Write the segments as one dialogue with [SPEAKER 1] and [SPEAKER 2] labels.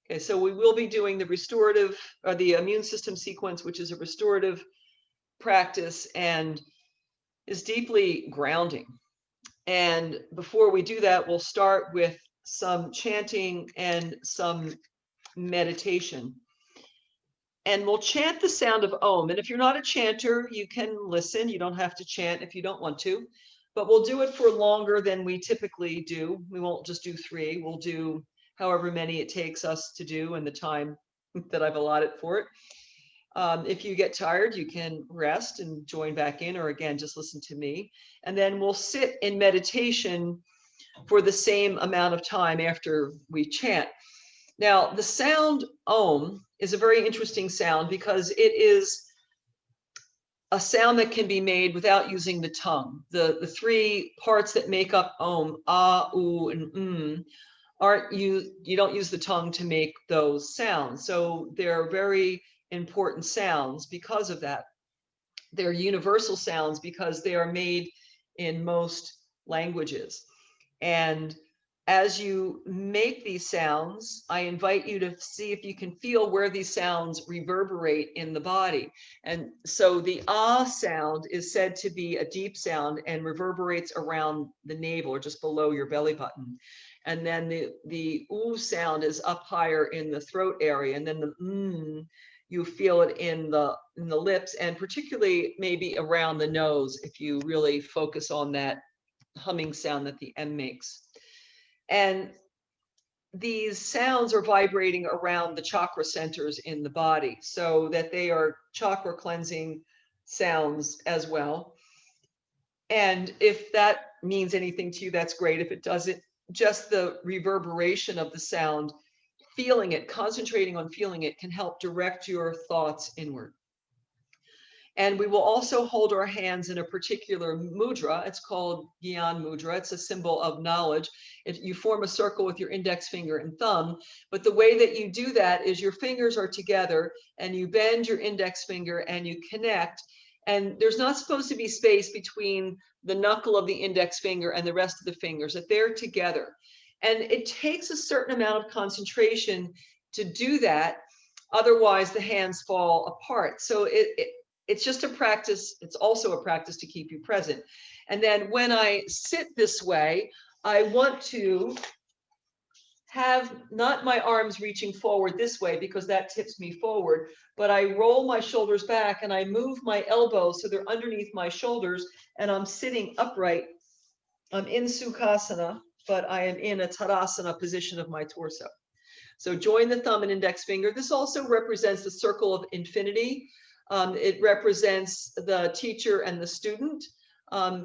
[SPEAKER 1] Okay, so we will be doing the restorative, or the immune system sequence, which is a restorative practice and is deeply grounding. And before we do that, we'll start with some chanting and some meditation. And we'll chant the sound of Om. And if you're not a chanter, you can listen. You don't have to chant if you don't want to, but we'll do it for longer than we typically do. We won't just do 3. We'll do however many it takes us to do and the time that I've allotted for it. If you get tired, you can rest and join back in, or again, just listen to me. And then we'll sit in meditation for the same amount of time after we chant. Now, the sound Om is a very interesting sound because it is a sound that can be made without using the tongue. The 3 parts that make up Om, ah, oo, and aren't you don't use the tongue to make those sounds. So they're very important sounds because of that. They're universal sounds because they are made in most languages. And as you make these sounds, I invite you to see if you can feel where these sounds reverberate in the body. And so the ah sound is said to be a deep sound and reverberates around the navel or just below your belly button. And then the oo sound is up higher in the throat area. And then the you feel it in the lips, and particularly maybe around the nose if you really focus on that humming sound that the M makes. And these sounds are vibrating around the chakra centers in the body, so that they are chakra cleansing sounds as well. And if that means anything to you, that's great. If it doesn't, just the reverberation of the sound, feeling it, concentrating on feeling it, can help direct your thoughts inward. And we will also hold our hands in a particular mudra. It's called Gyan Mudra. It's a symbol of knowledge. You form a circle with your index finger and thumb, but the way that you do that is your fingers are together and you bend your index finger and you connect. And there's not supposed to be space between the knuckle of the index finger and the rest of the fingers, that they're together. And it takes a certain amount of concentration to do that. Otherwise, the hands fall apart. So it's just a practice. It's also a practice to keep you present. And then when I sit this way, I want to have not my arms reaching forward this way because that tips me forward, but I roll my shoulders back and I move my elbows so they're underneath my shoulders, and I'm sitting upright. I'm in Sukhasana, but I am in a Tadasana position of my torso. So join the thumb and index finger. This also represents the circle of infinity. It represents the teacher and the student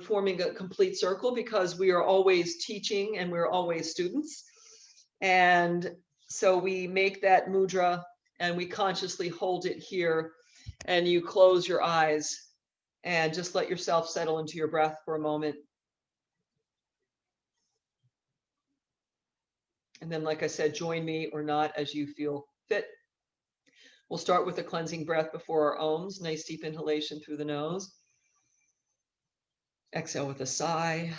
[SPEAKER 1] forming a complete circle, because we are always teaching and we're always students. And so we make that mudra and we consciously hold it here, and you close your eyes and just let yourself settle into your breath for a moment. And then, like I said, join me or not as you feel fit. We'll start with a cleansing breath before our Oms. Nice deep inhalation through the nose. Exhale with a sigh.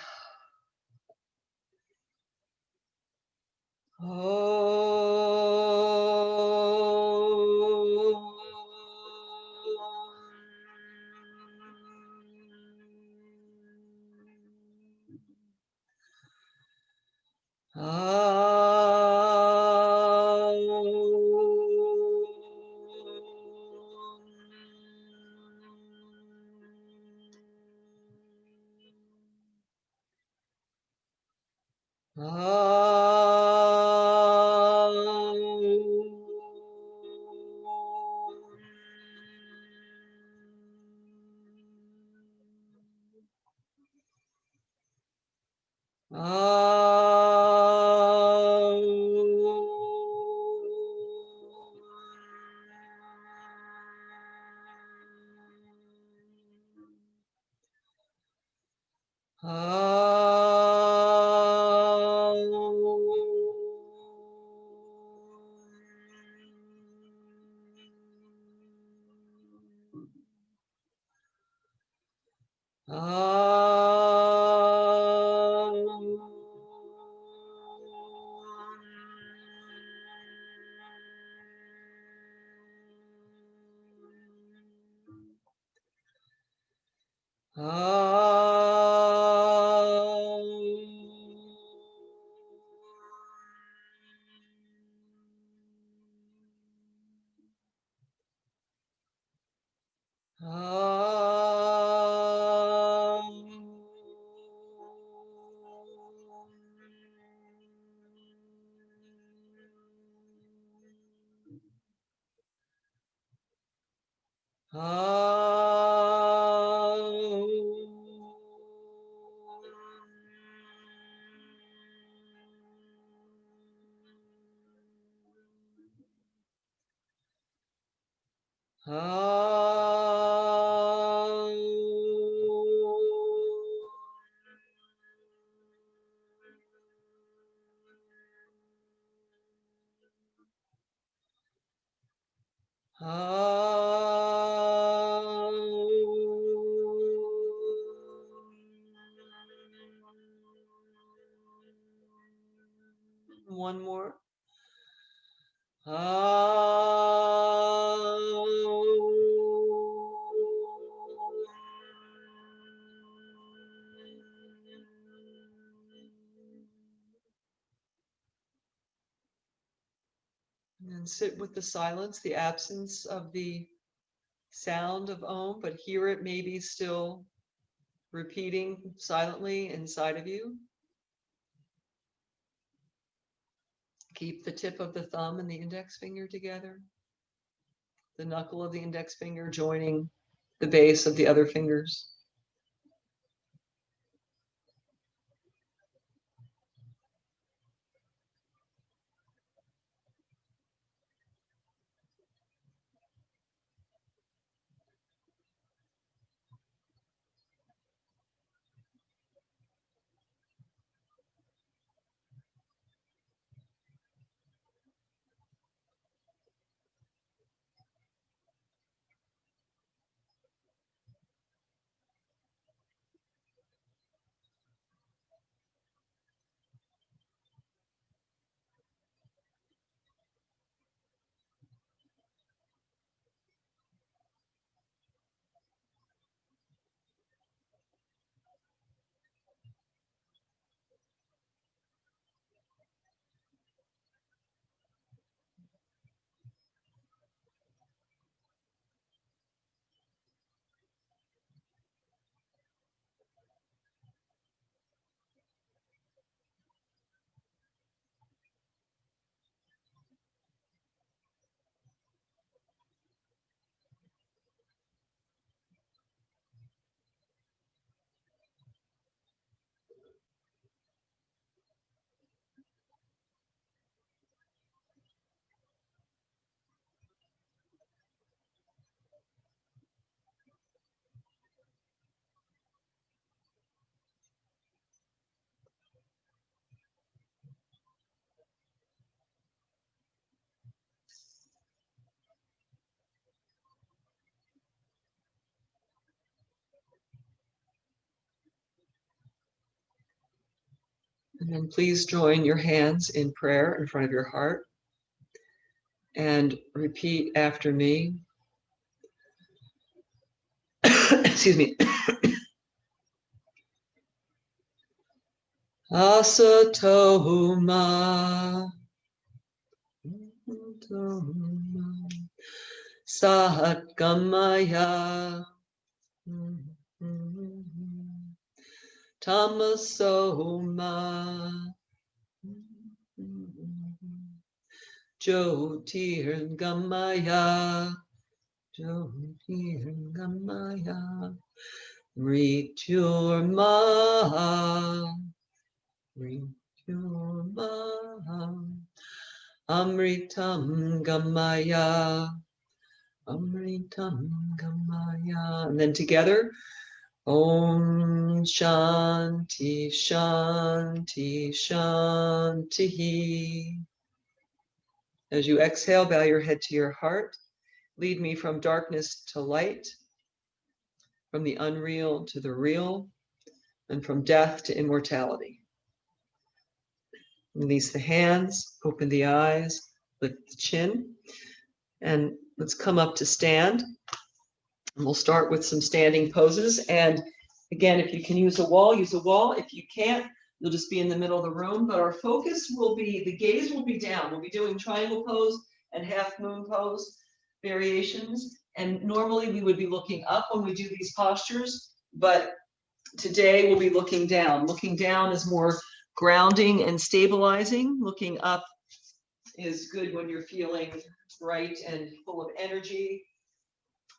[SPEAKER 1] One more. And sit with the silence, the absence of the sound of Om, but hear it maybe still repeating silently inside of you. Keep the tip of the thumb and the index finger together. The knuckle of the index finger joining the base of the other fingers. And then please join your hands in prayer in front of your heart and repeat after me. Excuse me. Asatoma Sahatgamaya Tamasoma Jyotirgamaya Jyotirgamaya Mrityurma Amritam Gamaya Amritam Gamaya. And then together, Om Shanti Shanti Shanti. As you exhale, bow your head to your heart. Lead me from darkness to light, from the unreal to the real, and from death to immortality. Release the hands, open the eyes, lift the chin, and let's come up to stand. And we'll start with some standing poses. And Again, if you can use a wall, use a wall. If you can't, you'll just be in the middle of the room. But our focus will be, the gaze will be down. We'll be doing triangle pose and half moon pose variations. And normally we would be looking up when we do these postures, but today we'll be looking down. Looking down is more grounding and stabilizing. Looking up is good when you're feeling bright and full of energy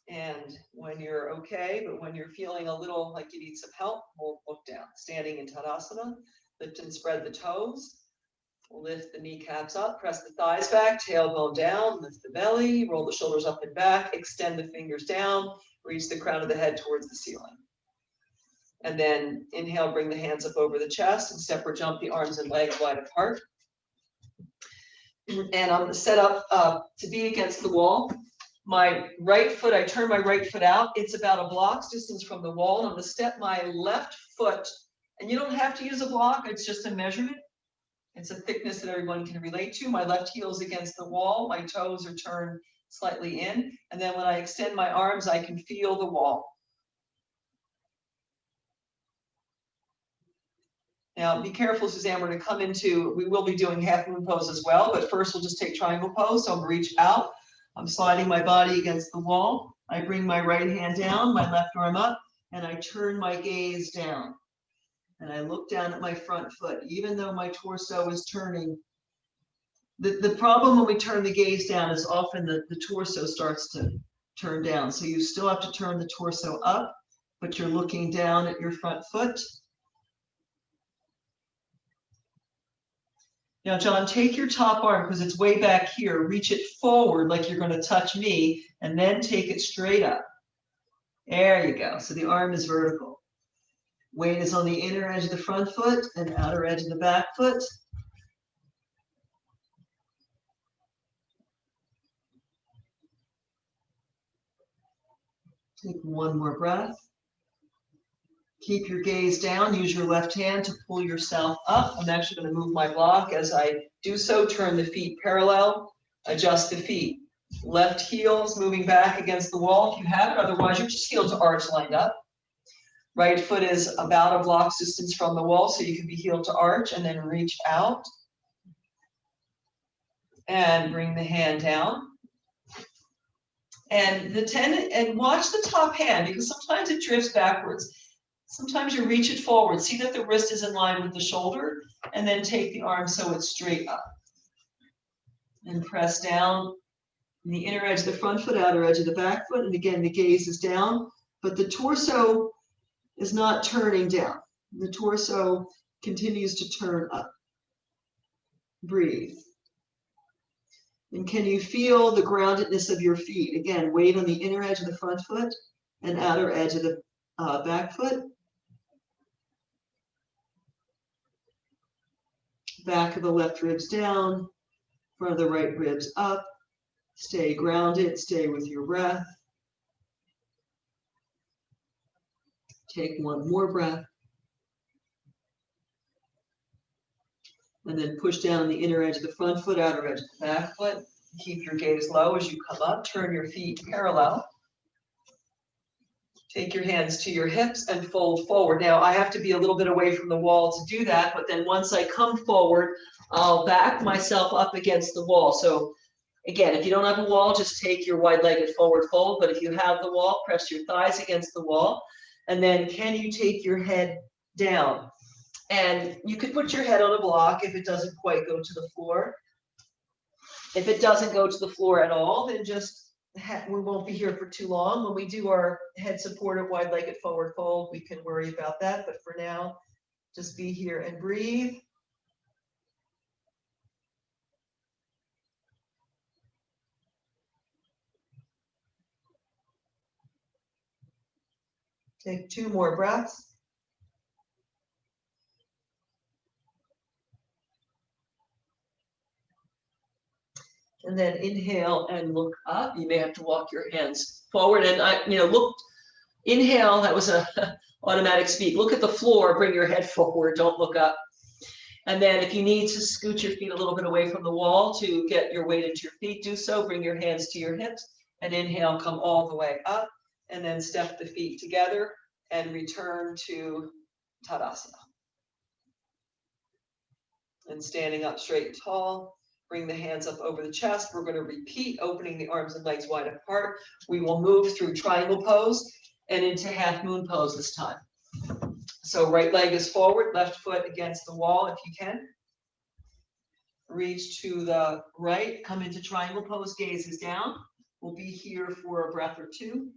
[SPEAKER 1] and when you're okay, but when you're feeling a little like you need some help, we'll look down. Standing in Tadasana, lift and spread the toes. Lift the kneecaps up, press the thighs back, tailbone down, lift the belly, roll the shoulders up and back, extend the fingers down, reach the crown of the head towards the ceiling. And then inhale, bring the hands up over the chest and separate jump the arms and legs wide apart. And I'm set up to be against the wall. My right foot, I turn my right foot out. It's about a block's distance from the wall. And I'm going to step my left foot, and you don't have to use a block, it's just a measurement. It's a thickness that everyone can relate to. My left heel is against the wall. My toes are turned slightly in. And then when I extend my arms, I can feel the wall. Now, be careful, Suzanne, we're going to come into, we will be doing half moon pose as well, but first we'll just take triangle pose. So I'm going to reach out. I'm sliding my body against the wall. I bring my right hand down, my left arm up, and I turn my gaze down. And I look down at my front foot, even though my torso is turning. The problem when we turn the gaze down is often the torso starts to turn down. So you still have to turn the torso up, but you're looking down at your front foot. Now, John, take your top arm because it's way back here. Reach it forward like you're going to touch me, and then take it straight up. There you go. So the arm is vertical. Weight is on the inner edge of the front foot and outer edge of the back foot. Take one more breath. Keep your gaze down. Use your left hand to pull yourself up. I'm actually going to move my block. As I do so, turn the feet parallel. Adjust the feet. Left heels moving back against the wall if you have it. Otherwise, you're just heel to arch lined up. Right foot is about a block's distance from the wall, so you can be heel to arch and then reach out. And bring the hand down. And watch the top hand, because sometimes it drifts backwards. Sometimes you reach it forward. See that the wrist is in line with the shoulder, and then take the arm so it's straight up. And press down the inner edge of the front foot, outer edge of the back foot. And again, the gaze is down, but the torso is not turning down. The torso continues to turn up. Breathe. And can you feel the groundedness of your feet? Again, weight on the inner edge of the front foot and outer edge of the back foot. Back of the left ribs down, front of the right ribs up. Stay grounded, stay with your breath. Take one more breath. And then push down the inner edge of the front foot, outer edge of the back foot. Keep your gaze low as you come up. Turn your feet parallel. Take your hands to your hips and fold forward. Now, I have to be a little bit away from the wall to do that, but then once I come forward, I'll back myself up against the wall. So again, if you don't have a wall, just take your wide-legged forward fold. But if you have the wall, press your thighs against the wall. And then can you take your head down? And you could put your head on a block if it doesn't quite go to the floor. If it doesn't go to the floor at all, then just, we won't be here for too long. When we do our head supported wide-legged forward fold, we can worry about that. But for now, just be here and breathe. Take two more breaths. And then inhale and look up. You may have to walk your hands forward and look, inhale, that was a automatic speak. Look at the floor, bring your head forward, don't look up. And then if you need to scoot your feet a little bit away from the wall to get your weight into your feet, do so. Bring your hands to your hips and inhale, come all the way up and then step the feet together and return to Tadasana. And standing up straight and tall, bring the hands up over the chest. We're going to repeat opening the arms and legs wide apart. We will move through triangle pose and into half moon pose this time. So right leg is forward, left foot against the wall if you can. Reach to the right, come into triangle pose, gaze is down. We'll be here for a breath or two.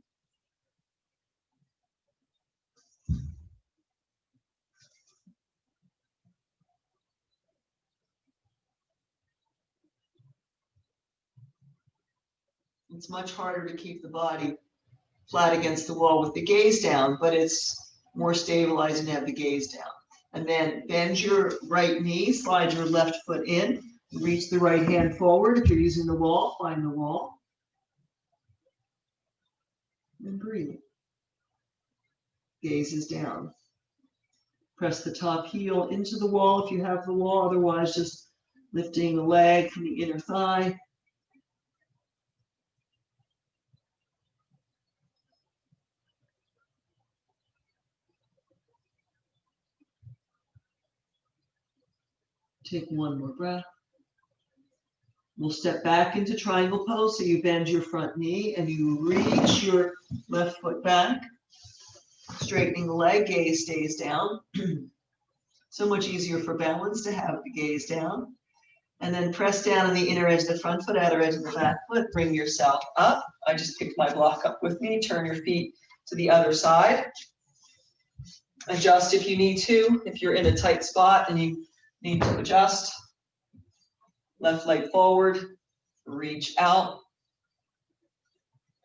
[SPEAKER 1] It's much harder to keep the body flat against the wall with the gaze down, but it's more stabilizing to have the gaze down. And then bend your right knee, slide your left foot in, reach the right hand forward. If you're using the wall, find the wall. And breathe. Gaze is down. Press the top heel into the wall if you have the wall, otherwise just lifting the leg from the inner thigh. Take one more breath. We'll step back into triangle pose, so you bend your front knee and you reach your left foot back, straightening the leg, gaze stays down. So much easier for balance to have the gaze down. And then press down on the inner edge of the front foot, outer edge of the back foot, bring yourself up. I just picked my block up with me, turn your feet to the other side. Adjust if you need to, if you're in a tight spot and you need to adjust. Left leg forward, reach out,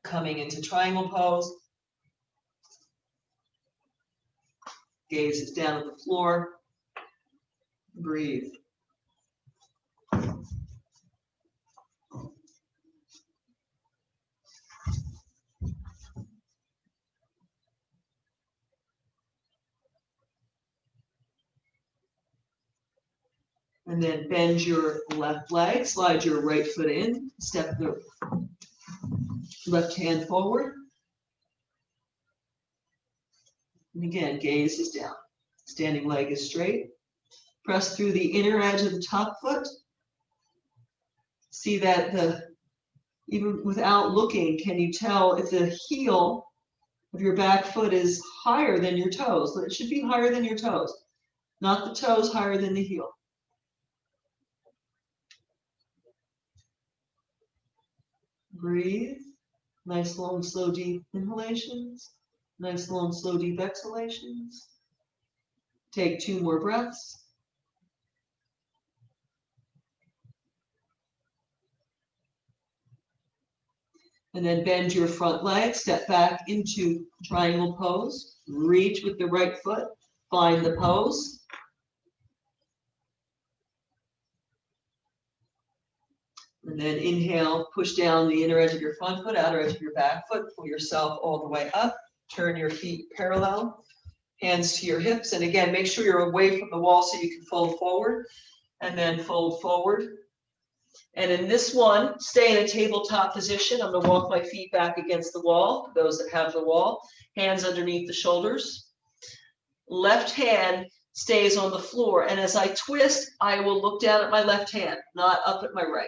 [SPEAKER 1] coming into triangle pose. Gaze is down at the floor. Breathe. And then bend your left leg, slide your right foot in, step the left hand forward. And again, gaze is down. Standing leg is straight. Press through the inner edge of the top foot. See that even without looking, can you tell if the heel of your back foot is higher than your toes? It should be higher than your toes, not the toes higher than the heel. Breathe. Nice, long, slow, deep inhalations. Nice, long, slow, deep exhalations. Take 2 more breaths. And then bend your front leg, step back into triangle pose. Reach with the right foot, find the pose. And then inhale, push down the inner edge of your front foot, outer edge of your back foot, pull yourself all the way up, turn your feet parallel, hands to your hips. And again, make sure you're away from the wall so you can fold forward, and then fold forward. And in this one, stay in a tabletop position. I'm going to walk my feet back against the wall, for those that have the wall, hands underneath the shoulders. Left hand stays on the floor. And as I twist, I will look down at my left hand, not up at my right.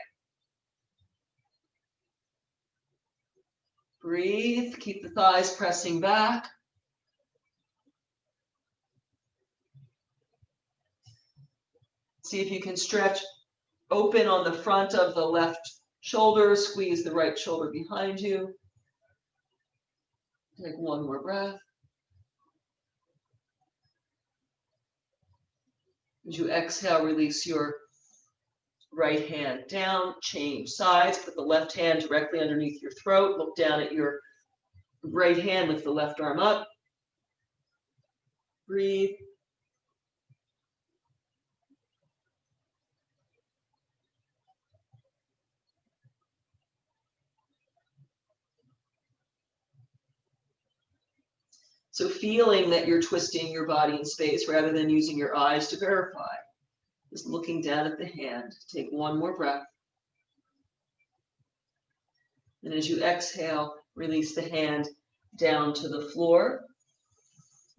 [SPEAKER 1] Breathe, keep the thighs pressing back. See if you can stretch open on the front of the left shoulder, squeeze the right shoulder behind you. Take 1 more breath. As you exhale, release your right hand down, change sides, put the left hand directly underneath your throat, look down at your right hand, lift the left arm up. Breathe. So feeling that you're twisting your body in space rather than using your eyes to verify. Just looking down at the hand. Take 1 more breath. And as you exhale, release the hand down to the floor.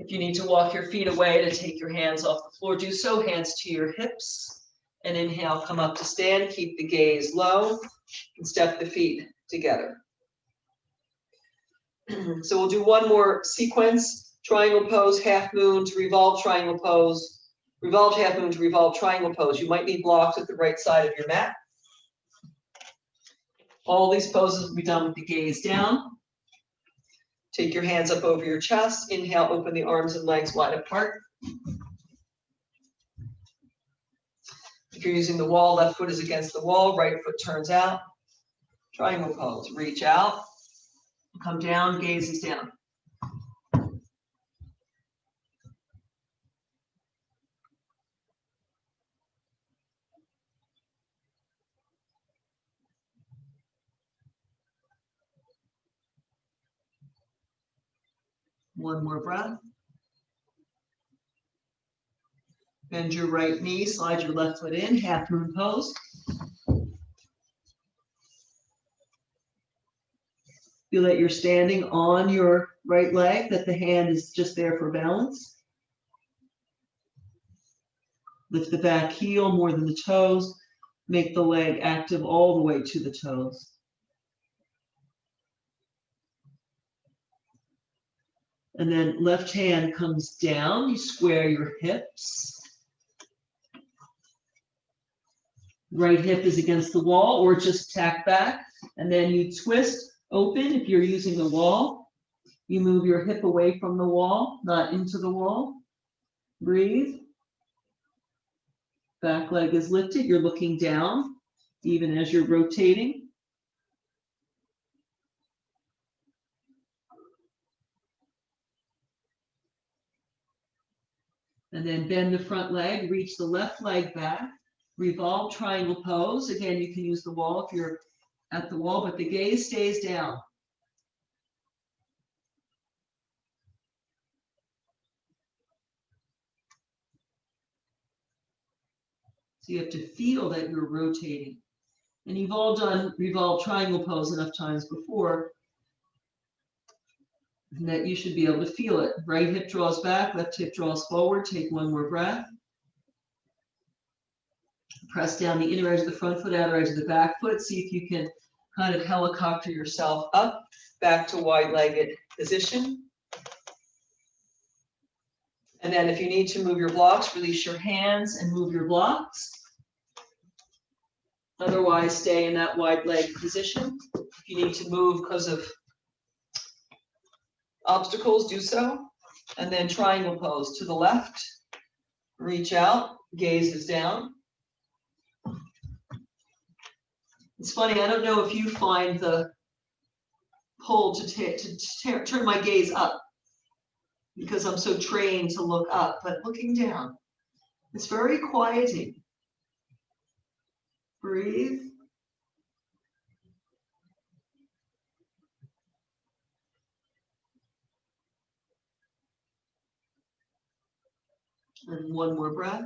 [SPEAKER 1] If you need to walk your feet away to take your hands off the floor, do so, hands to your hips. And inhale, come up to stand, keep the gaze low, and step the feet together. So we'll do one more sequence, triangle pose, half moon to revolve, triangle pose, revolve, half moon to revolve, triangle pose. You might need blocks at the right side of your mat. All these poses will be done with the gaze down. Take your hands up over your chest. Inhale, open the arms and legs wide apart. If you're using the wall, left foot is against the wall, right foot turns out. Triangle pose, reach out, come down, gaze is down. One more breath. Bend your right knee, slide your left foot in, half moon pose. Feel that you're standing on your right leg, that the hand is just there for balance. Lift the back heel more than the toes. Make the leg active all the way to the toes. And then left hand comes down. You square your hips. Right hip is against the wall or just tack back. And then you twist open if you're using the wall. You move your hip away from the wall, not into the wall. Breathe. Back leg is lifted. You're looking down, even as you're rotating. And then bend the front leg, reach the left leg back. Revolve, triangle pose. Again, you can use the wall if you're at the wall, but the gaze stays down. So you have to feel that you're rotating. And you've all done revolve, triangle pose enough times before and that you should be able to feel it. Right hip draws back, left hip draws forward. Take one more breath. Press down the inner edge of the front foot, outer edge of the back foot. See if you can kind of helicopter yourself up, back to wide-legged position. And then if you need to move your blocks, release your hands and move your blocks. Otherwise, stay in that wide leg position. If you need to move because of obstacles, do so. And then triangle pose to the left. Reach out, gaze is down. It's funny, I don't know if you find the pull to turn my gaze up because I'm so trained to look up, but looking down, it's very quieting. Breathe. And one more breath.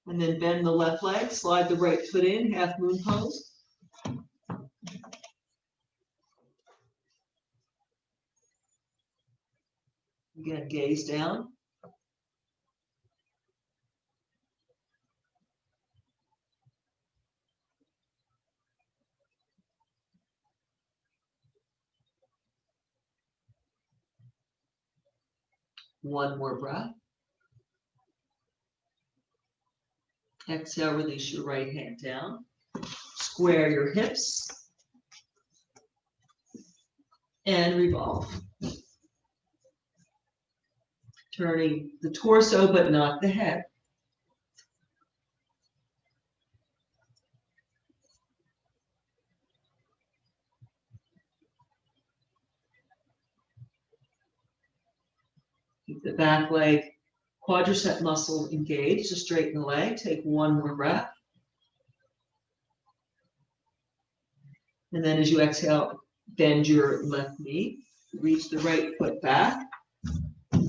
[SPEAKER 1] And then bend the left leg, slide the right foot in, half moon pose. Again, gaze down. One more breath. Exhale, release your right hand down. Square your hips. And revolve. Turning the torso, but not the head. Keep the back leg, quadricep muscle engaged to straighten the leg. Take one more breath. And then as you exhale, bend your left knee. Reach the right foot back.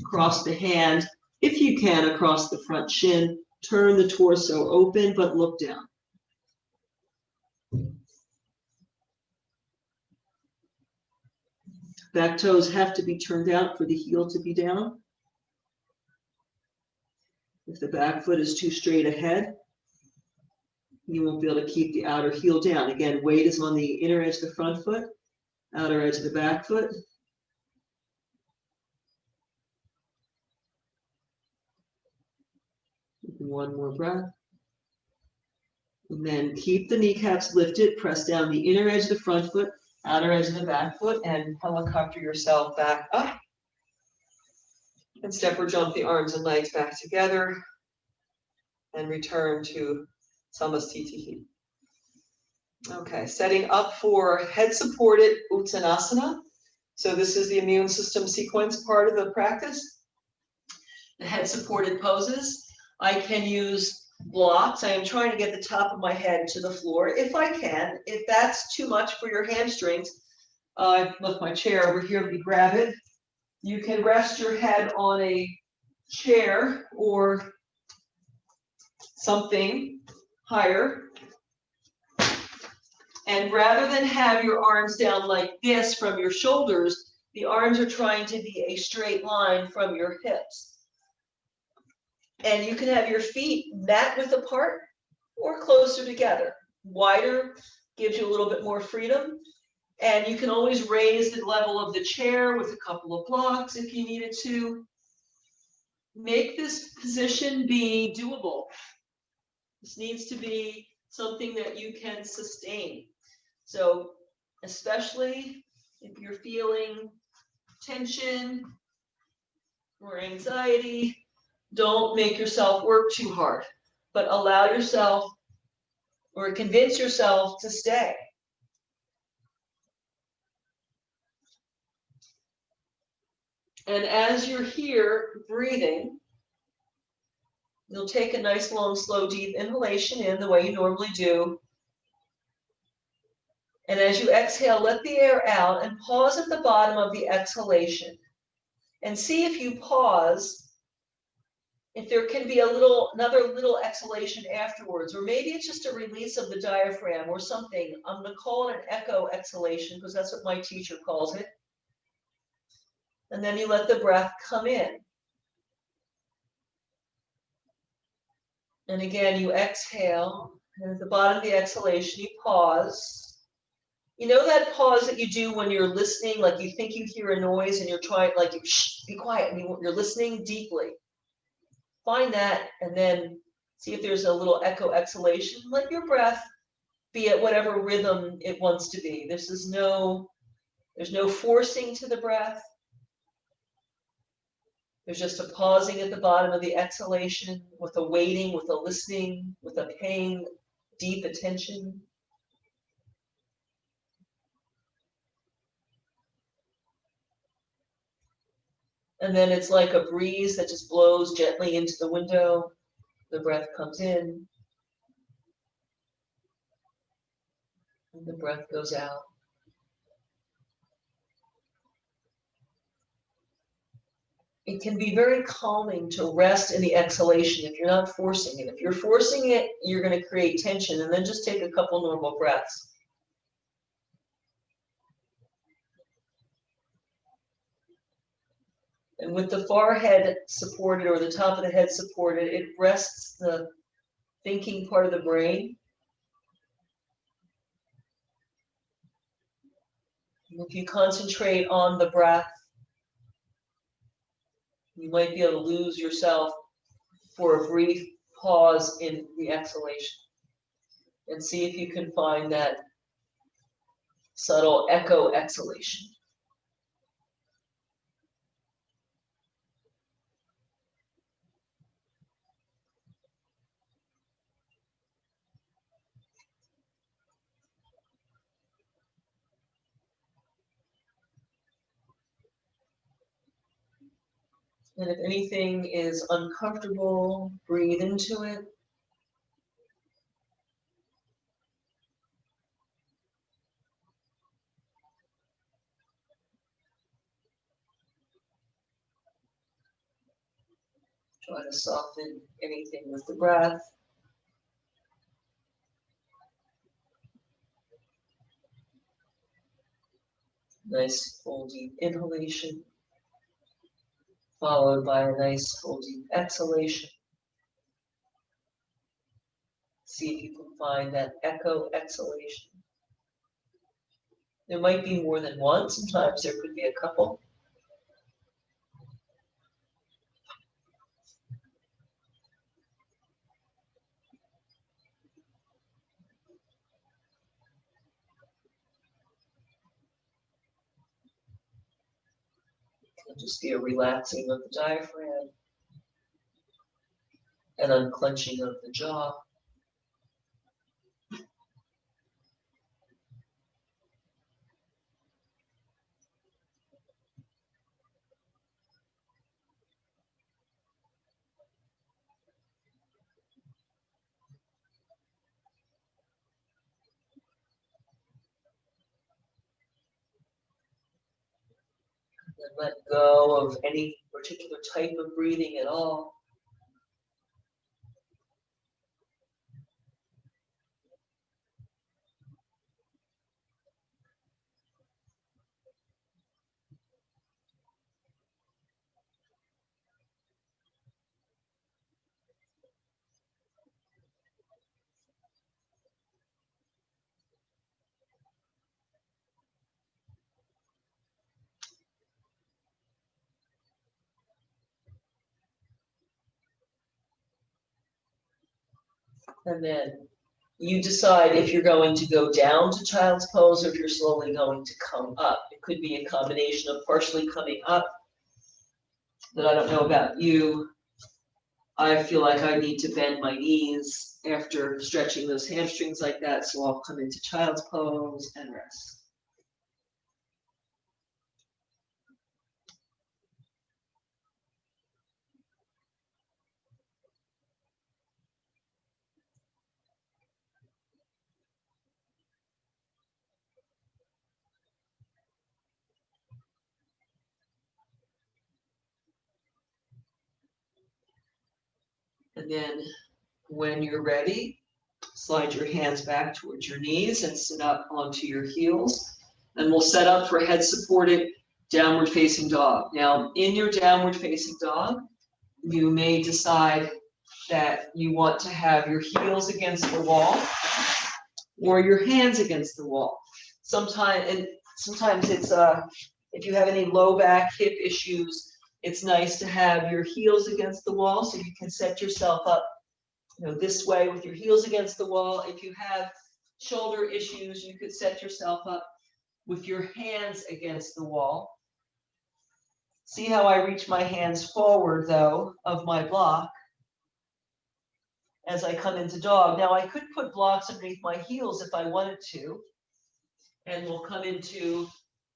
[SPEAKER 1] Cross the hand, if you can, across the front shin. Turn the torso open, but look down. Back toes have to be turned out for the heel to be down. If the back foot is too straight ahead, you won't be able to keep the outer heel down. Again, weight is on the inner edge of the front foot, outer edge of the back foot. One more breath. And then keep the kneecaps lifted, press down the inner edge of the front foot, outer edge of the back foot, and helicopter yourself back up. And step or jump the arms and legs back together. And return to Samastitihi. Okay, setting up for head-supported Uttanasana. So this is the immune system sequence part of the practice. The head-supported poses. I can use blocks. I am trying to get the top of my head to the floor if I can. If that's too much for your hamstrings, I left my chair over here. Let me grab it. You can rest your head on a chair or something higher. And rather than have your arms down like this from your shoulders, the arms are trying to be a straight line from your hips. And you can have your feet mat width apart or closer together. Wider gives you a little bit more freedom. And you can always raise the level of the chair with a couple of blocks if you needed to. Make this position be doable. This needs to be something that you can sustain. So especially if you're feeling tension or anxiety, don't make yourself work too hard, but allow yourself or convince yourself to stay. And as you're here breathing, you'll take a nice, long, slow, deep inhalation in the way you normally do. And as you exhale, let the air out and pause at the bottom of the exhalation. And see if you pause, if there can be another little exhalation afterwards, or maybe it's just a release of the diaphragm or something. I'm going to call it an echo exhalation because that's what my teacher calls it. And then you let the breath come in. And again, you exhale, and at the bottom of the exhalation, you pause. You know that pause that you do when you're listening, like you think you hear a noise and you're trying, like, shh, be quiet, and you're listening deeply. Find that, and then see if there's a little echo exhalation. Let your breath be at whatever rhythm it wants to be. There's no forcing to the breath. There's just a pausing at the bottom of the exhalation with a waiting, with a listening, with a paying deep attention. And then it's like a breeze that just blows gently into the window. The breath comes in. And the breath goes out. It can be very calming to rest in the exhalation if you're not forcing it. If you're forcing it, you're going to create tension, and then just take a couple normal breaths. And with the forehead supported or the top of the head supported, it rests the thinking part of the brain. If you concentrate on the breath, you might be able to lose yourself for a brief pause in the exhalation. And see if you can find that subtle echo exhalation. And if anything is uncomfortable, breathe into it. Try to soften anything with the breath. Nice full deep inhalation, followed by a nice full deep exhalation. See if you can find that echo exhalation. There might be more than one, sometimes there could be a couple. It'll just be a relaxing of the diaphragm, an unclenching of the jaw. And let go of any particular type of breathing at all. And then you decide if you're going to go down to child's pose or if you're slowly going to come up. It could be a combination of partially coming up, but I don't know about you. I feel like I need to bend my knees after stretching those hamstrings like that, so I'll come into child's pose and rest. And then when you're ready, slide your hands back towards your knees and sit up onto your heels. And we'll set up for head supported downward facing dog. Now, in your downward facing dog, you may decide that you want to have your heels against the wall or your hands against the wall. Sometimes it's if you have any low back, hip issues, it's nice to have your heels against the wall so you can set yourself up, this way with your heels against the wall. If you have shoulder issues, you could set yourself up with your hands against the wall. See how I reach my hands forward, though, of my block as I come into dog. Now, I could put blocks underneath my heels if I wanted to, and we'll come into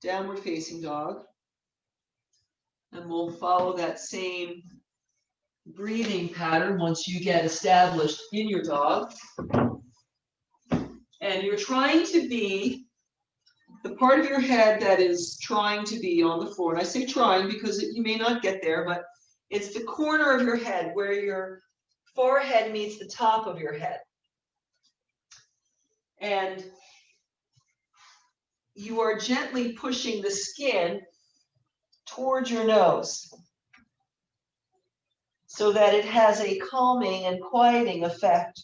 [SPEAKER 1] downward facing dog, and we'll follow that same breathing pattern once you get established in your dog. And you're trying to be the part of your head that is trying to be on the floor. And I say trying because you may not get there, but it's the corner of your head where your forehead meets the top of your head. And you are gently pushing the skin towards your nose so that it has a calming and quieting effect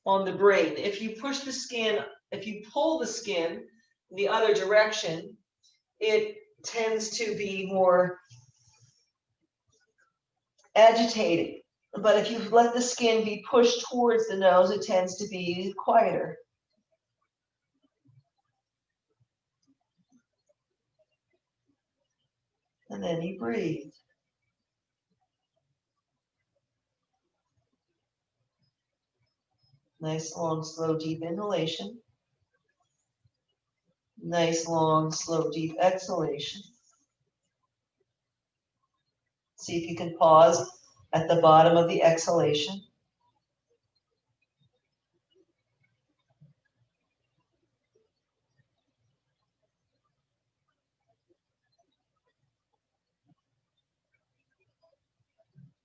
[SPEAKER 1] on the brain. If you pull the skin in the other direction, it tends to be more agitated. But if you let the skin be pushed towards the nose, it tends to be quieter. And then you breathe. Nice, long, slow, deep inhalation. Nice, long, slow, deep exhalation. See if you can pause at the bottom of the exhalation.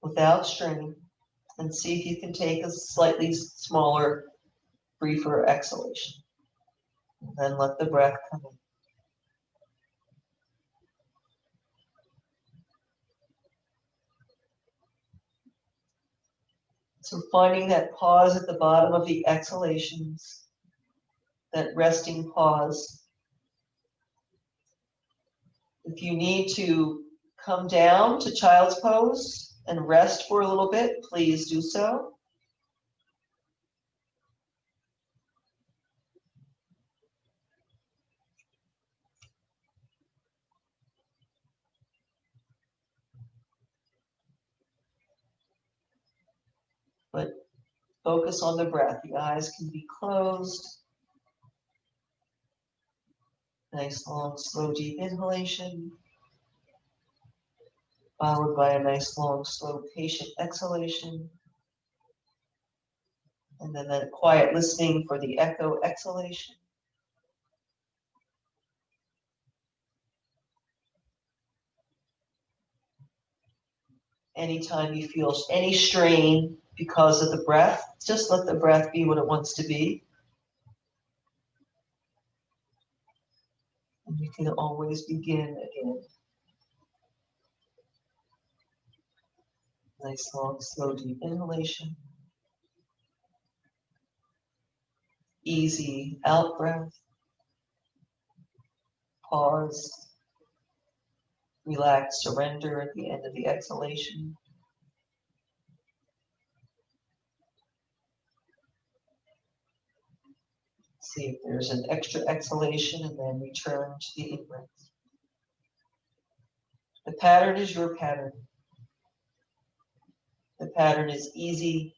[SPEAKER 1] Without strain. And see if you can take a slightly smaller, briefer exhalation. And then let the breath come in. So finding that pause at the bottom of the exhalations, that resting pause. If you need to come down to child's pose and rest for a little bit, please do so. But focus on the breath. The eyes can be closed. Nice, long, slow, deep inhalation, followed by a nice, long, slow, patient exhalation. And then that quiet listening for the echo exhalation. Anytime you feel any strain because of the breath, just let the breath be what it wants to be. And you can always begin again. Nice, long, slow, deep inhalation. Easy out breath. Pause. Relax, surrender at the end of the exhalation. See if there's an extra exhalation and then return to the in-breath. The pattern is your pattern. The pattern is easy.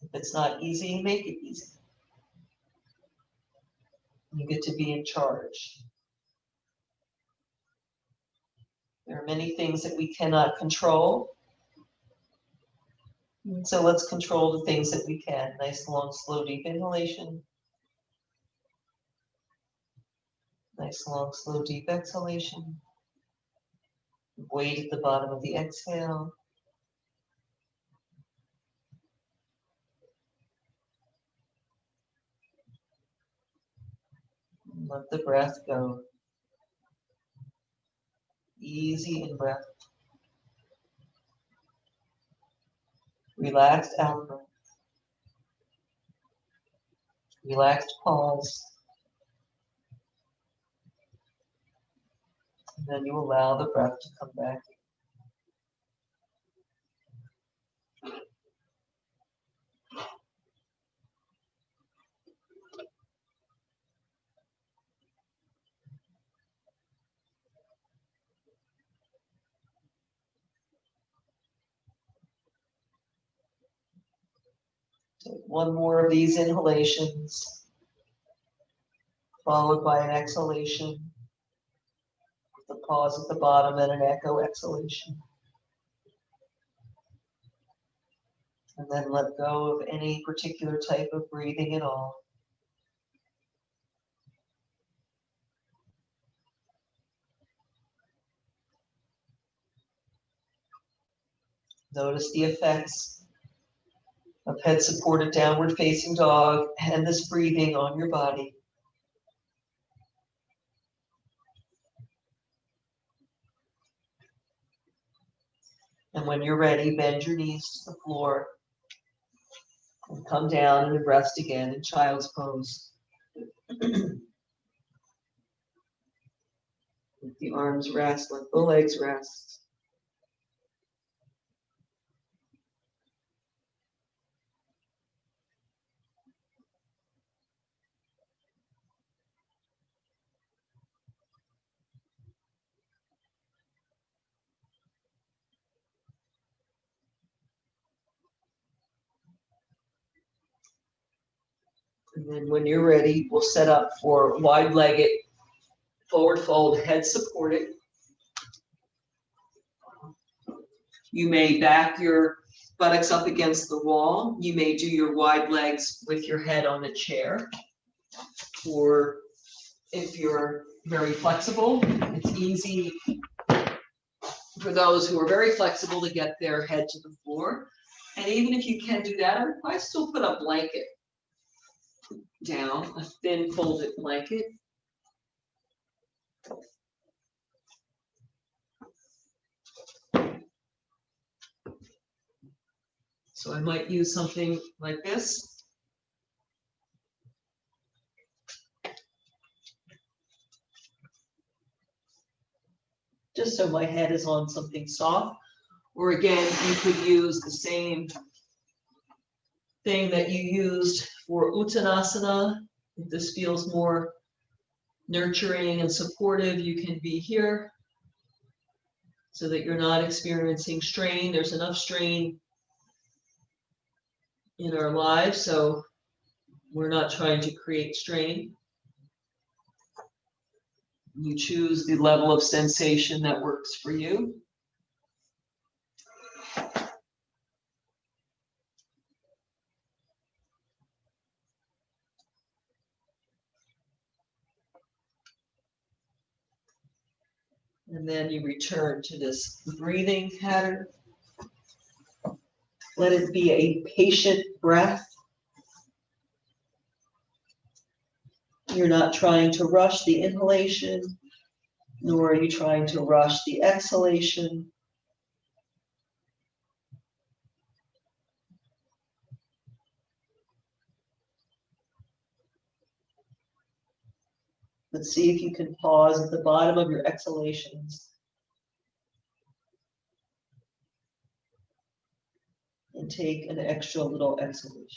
[SPEAKER 1] If it's not easy, make it easy. You get to be in charge. There are many things that we cannot control. So let's control the things that we can. Nice, long, slow, deep inhalation. Nice, long, slow, deep exhalation. Weight at the bottom of the exhale. Let the breath go. Easy in breath. Relaxed out breath. Relaxed pause. And then you allow the breath to come back. Take one more of these inhalations, followed by an exhalation, with a pause at the bottom and an echo exhalation. And then let go of any particular type of breathing at all. Notice the effects of head supported downward facing dog and this breathing on your body. And when you're ready, bend your knees to the floor and come down and rest again in child's pose. Let the arms rest, let the legs rest. And then when you're ready, we'll set up for wide-legged, forward fold, head supported. You may back your buttocks up against the wall. You may do your wide legs with your head on the chair. Or if you're very flexible, it's easy for those who are very flexible to get their head to the floor. And even if you can do that, I still put a blanket down, a thin folded blanket. So I might use something like this. Just so my head is on something soft. Or again, you could use the same thing that you used for Uttanasana. If this feels more nurturing and supportive, you can be here so that you're not experiencing strain. There's enough strain in our lives, so we're not trying to create strain. You choose the level of sensation that works for you. And then you return to this breathing pattern. Let it be a patient breath. You're not trying to rush the inhalation, nor are you trying to rush the exhalation. But see if you can pause at the bottom of your exhalations and take an extra little exhalation.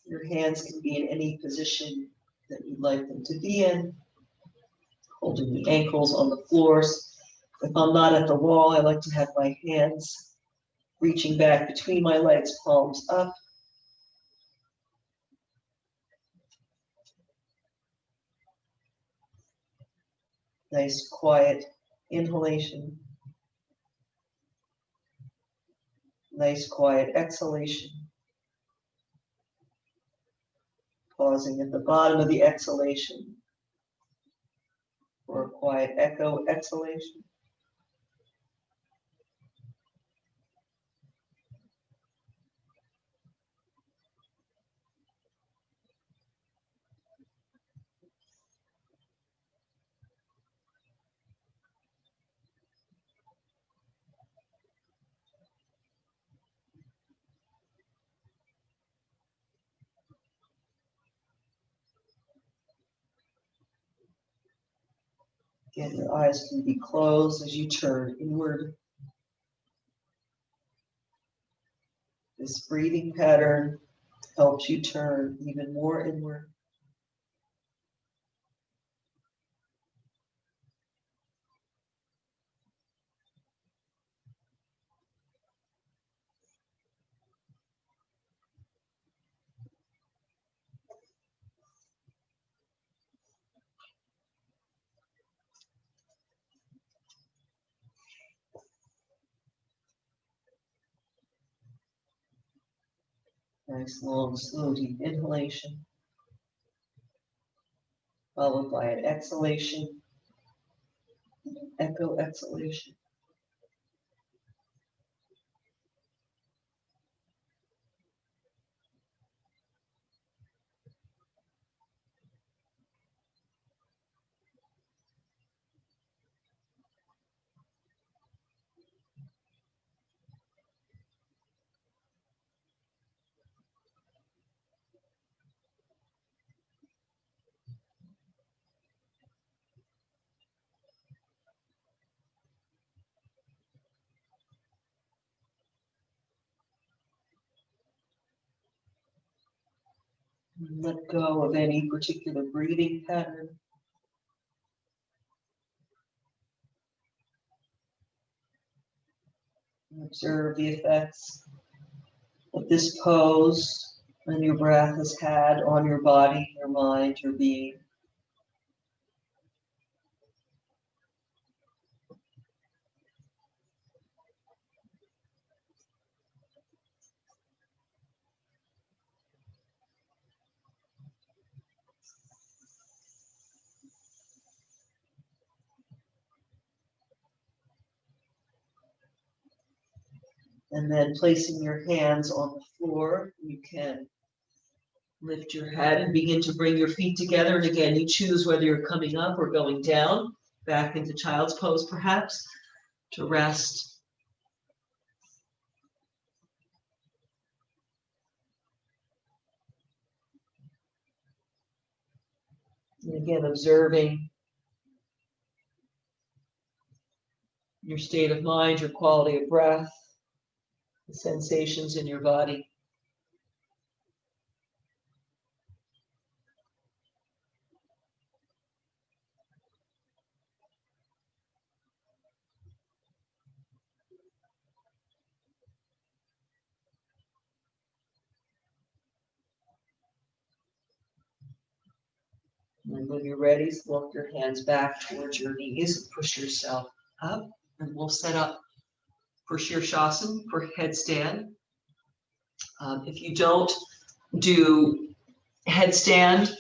[SPEAKER 1] Your hands can be in any position that you'd like them to be in, holding the ankles on the floors. If I'm not at the wall, I like to have my hands reaching back between my legs, palms up. Nice, quiet inhalation. Nice, quiet exhalation. Pausing at the bottom of the exhalation for a quiet echo exhalation. Again, your eyes can be closed as you turn inward. This breathing pattern helps you turn even more inward. Nice, long, slow, deep inhalation, followed by an exhalation, echo exhalation. Let go of any particular breathing pattern. Observe the effects that this pose and your breath has had on your body, your mind, your being.
[SPEAKER 2] And then placing your hands on the floor, you can lift your head and begin to bring your feet together. And again, you choose whether you're coming up or going down, back into child's pose perhaps, to rest. And again, observing your state of mind, your quality of breath, the sensations in your body. And when you're ready, walk your hands back towards your knees and push yourself up. And we'll set up for Shirshasana, for headstand. If you don't do headstand,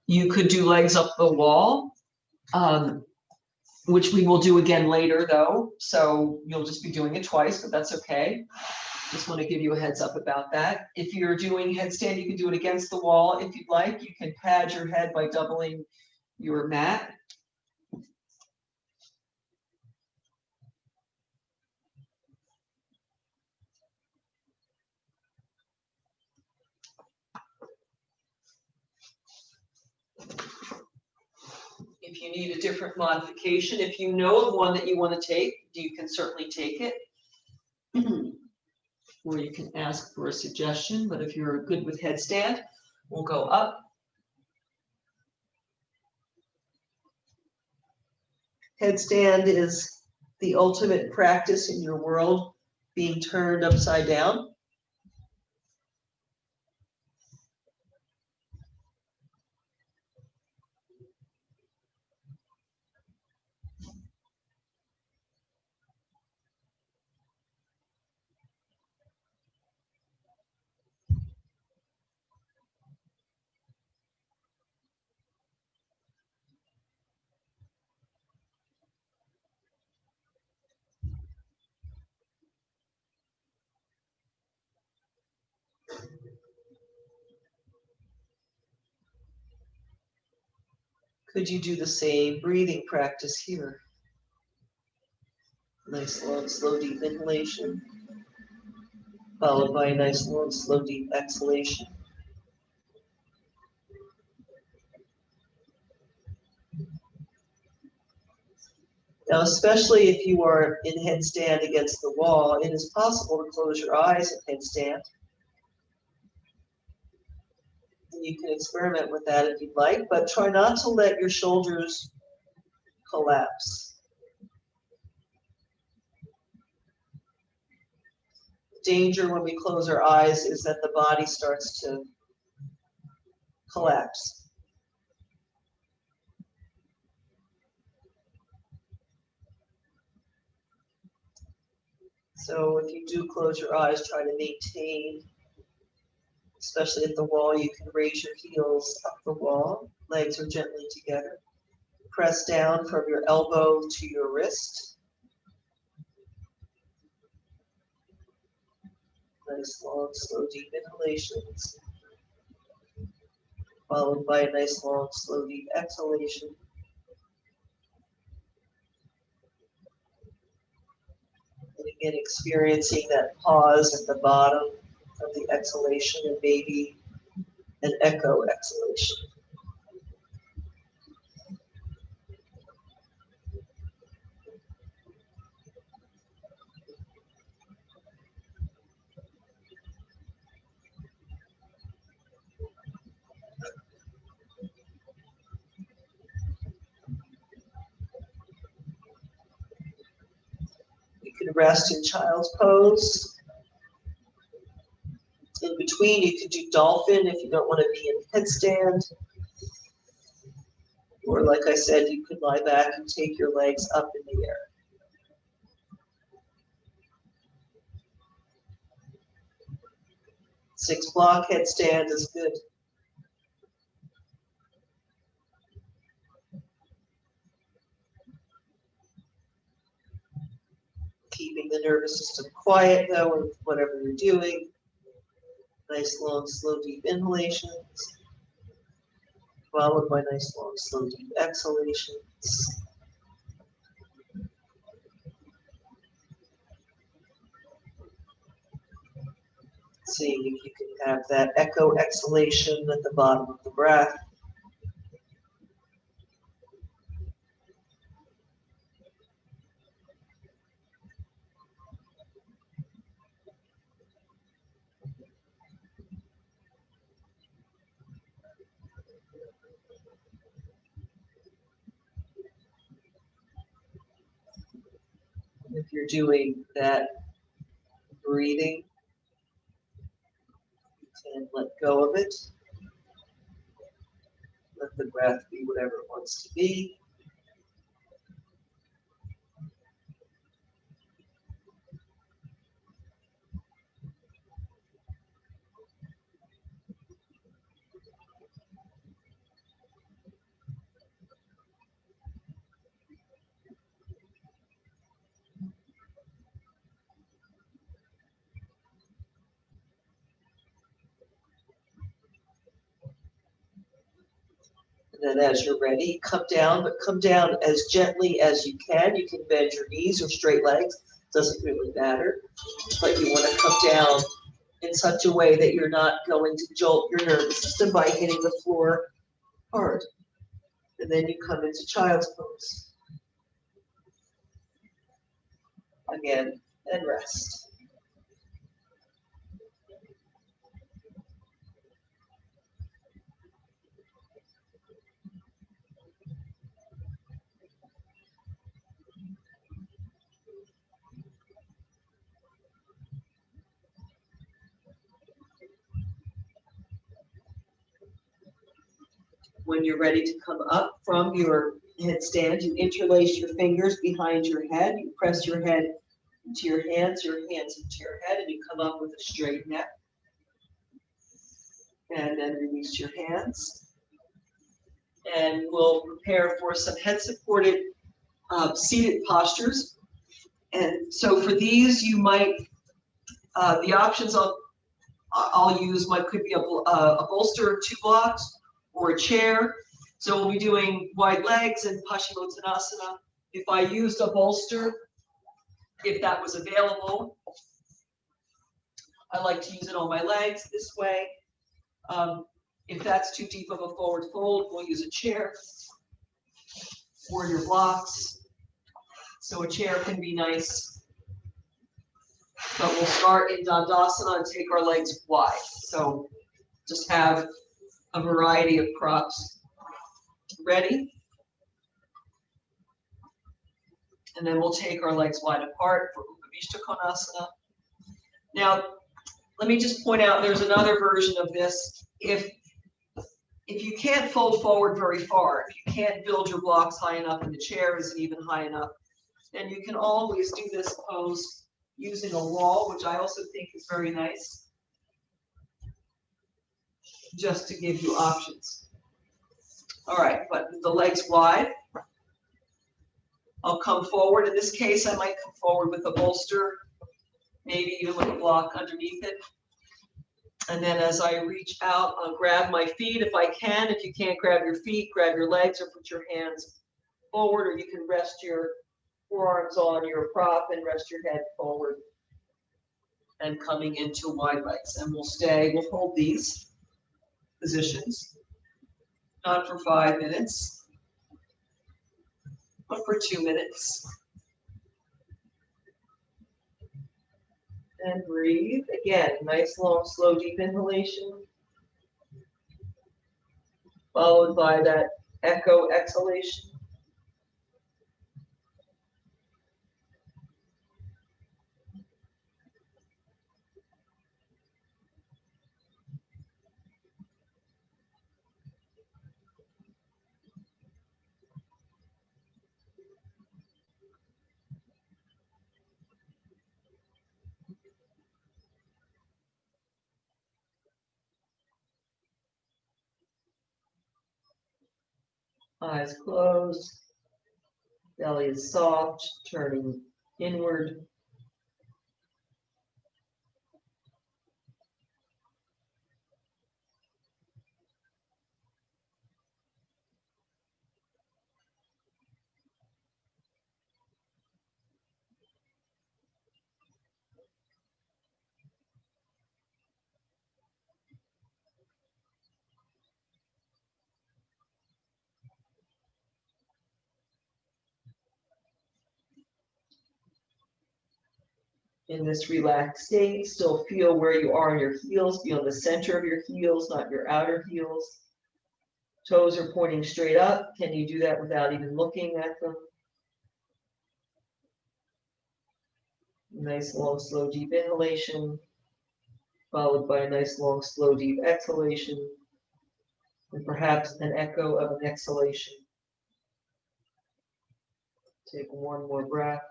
[SPEAKER 2] you could do legs up the wall, which we will do again later though. So you'll just be doing it twice, but that's okay. Just want to give you a heads up about that. If you're doing headstand, you can do it against the wall if you'd like. You can pad your head by doubling your mat. If you need a different modification, if you know of one that you want to take, you can certainly take it. Or you can ask for a suggestion, but if you're good with headstand, we'll go up. Headstand is the ultimate practice in your world, being turned upside down. Could you do the same breathing practice here? Nice, long, slow, deep inhalation, followed by a nice, long, slow, deep exhalation. Now, especially if you are in headstand against the wall, it is possible to close your eyes in headstand. You can experiment with that if you'd like, but try not to let your shoulders collapse. Danger when we close our eyes is that the body starts to collapse. So if you do close your eyes, try to maintain, especially at the wall, you can raise your heels up the wall, legs are gently together. Press down from your elbow to your wrist. Nice, long, slow, deep inhalations, followed by a nice, long, slow, deep exhalation. And again, experiencing that pause at the bottom of the exhalation and maybe an echo exhalation. You can rest in child's pose. In between, you can do dolphin if you don't want to be in headstand. Or like I said, you could lie back and take your legs up in the air. Six block headstand is good. Keep Keeping the nervous system quiet though, with whatever you're doing. Nice, long, slow, deep inhalations, followed by nice, long, slow, deep exhalations. Seeing if you can have that echo exhalation at the bottom of the breath. If you're doing that breathing, you can let go of it. Let the breath be whatever it wants to be. And then as you're ready, come down, but come down as gently as you can. You can bend your knees or straight legs, doesn't really matter. But you want to come down in such a way that you're not going to jolt your nervous system by hitting the floor hard. And then you come into child's pose. Again, and rest. When you're ready to come up from your headstand, you interlace your fingers behind your head. You press your head into your hands into your head, and you come up with a straight neck. And then release your hands. And we'll prepare for some head-supported seated postures. And so for these, you might, the options I'll use could be a bolster, 2 blocks, or a chair. So we'll be doing wide legs and Paschimottanasana. If I used a bolster, if that was available, I like to use it on my legs this way. If that's too deep of a forward fold, we'll use a chair or your blocks. So a chair can be nice. But we'll start in Dandasana and take our legs wide. So just have a variety of props ready. And then we'll take our legs wide apart for Upavishta Konasana. Now, let me just point out there's another version of this. If you can't fold forward very far, if you can't build your blocks high enough and the chair isn't even high enough, then you can always do this pose using a wall, which I also think is very nice, just to give you options. All right, but the legs wide. I'll come forward. In this case, I might come forward with a bolster, maybe even with a block underneath it. And then as I reach out, I'll grab my feet if I can. If you can't grab your feet, grab your legs or put your hands forward, or you can rest your forearms on your prop and rest your head forward. And coming into wide legs. And we'll hold these positions, not for 5 minutes, but for 2 minutes. And breathe. Again, nice, long, slow, deep inhalation, followed by that echo exhalation. Eyes closed, belly is soft, turning inward.
[SPEAKER 1] in this relaxed state. Still feel where you are on your heels. Be on the center of your heels, not your outer heels. Toes are pointing straight up. Can you do that without even looking at them? Nice, long, slow, deep inhalation, followed by a nice, long, slow, deep exhalation, and perhaps an echo of an exhalation. Take one more breath.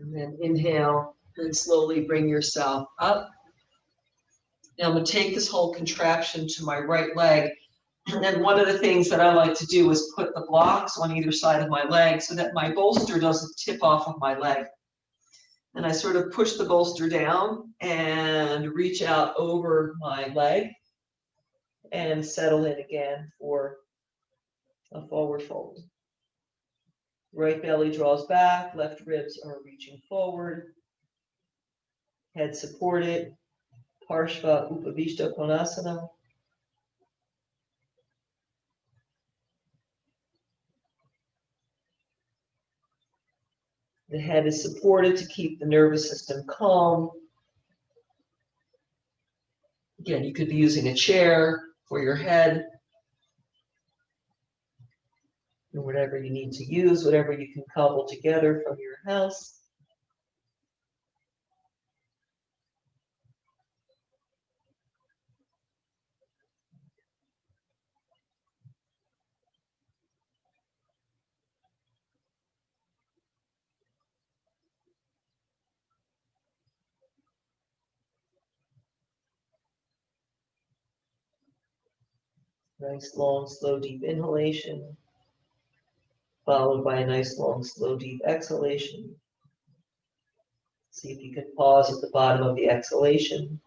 [SPEAKER 1] And then inhale and slowly bring yourself up. Now I'm going to take this whole contraption to my right leg. And one of the things that I like to do is put the blocks on either side of my leg so that my bolster doesn't tip off of my leg. And I sort of push the bolster down and reach out over my leg and settle in again for a forward fold. Right belly draws back, left ribs are reaching forward, head supported, Parshva Upavishta Konasana. The head is supported to keep the nervous system calm. Again, you could be using a chair for your head, or whatever you need to use, whatever you can cobble together from your house. Nice, long, slow, deep inhalation, followed by a nice, long, slow, deep exhalation. See if you can pause at the bottom of the exhalation.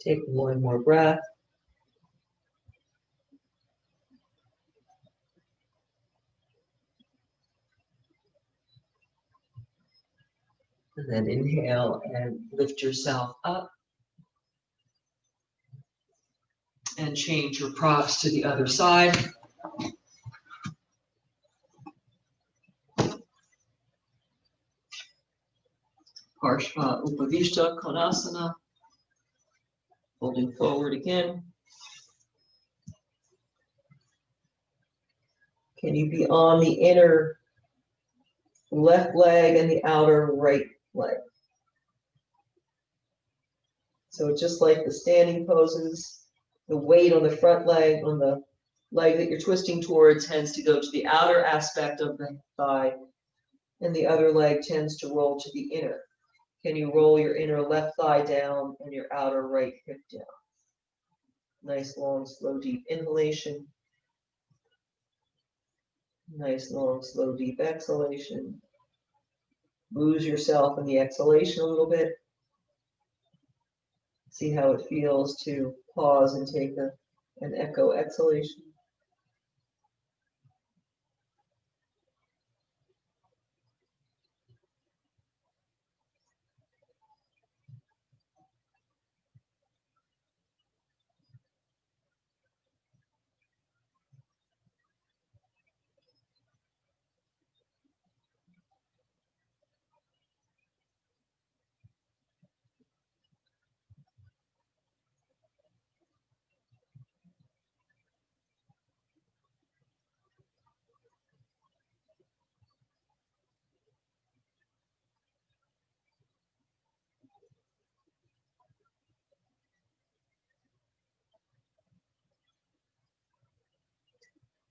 [SPEAKER 1] Take one more breath. And then inhale and lift yourself up. And change your props to the other side. Parshva Upavishta Konasana. Holding forward again. Can you be on the inner left leg and the outer right leg? So just like the standing poses, the weight on the front leg, on the leg that you're twisting towards, tends to go to the outer aspect of the thigh, and the other leg tends to roll to the inner. Can you roll your inner left thigh down and your outer right hip down? Nice, long, slow, deep inhalation. Nice, long, slow, deep exhalation. Lose yourself in the exhalation a little bit. See how it feels to pause and take an echo exhalation.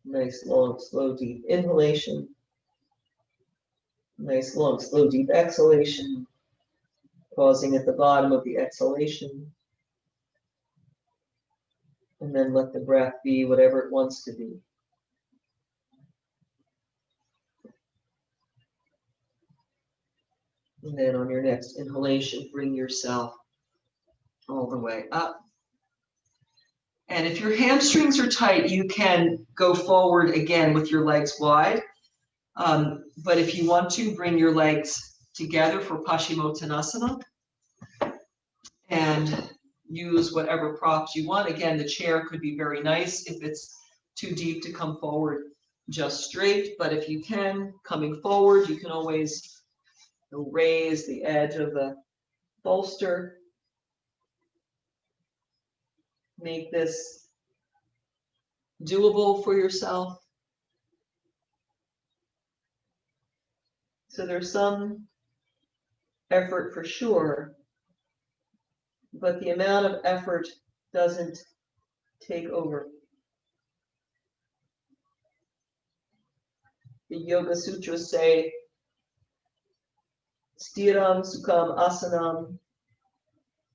[SPEAKER 1] Nice, long, slow, deep inhalation. Nice, long, slow, deep exhalation. Pausing at the bottom of the exhalation.
[SPEAKER 2] And then let the breath be whatever it wants to be. And then on your next inhalation, bring yourself all the way up. And if your hamstrings are tight, you can go forward again with your legs wide. But if you want to, bring your legs together for Paschimottanasana and use whatever props you want. Again, the chair could be very nice if it's too deep to come forward just straight. But if you can, coming forward, you can always raise the edge of the bolster. Make this doable for yourself. So there's some effort for sure, but the amount of effort doesn't take over. The Yoga Sutras say, Stiram Sukham Asanam.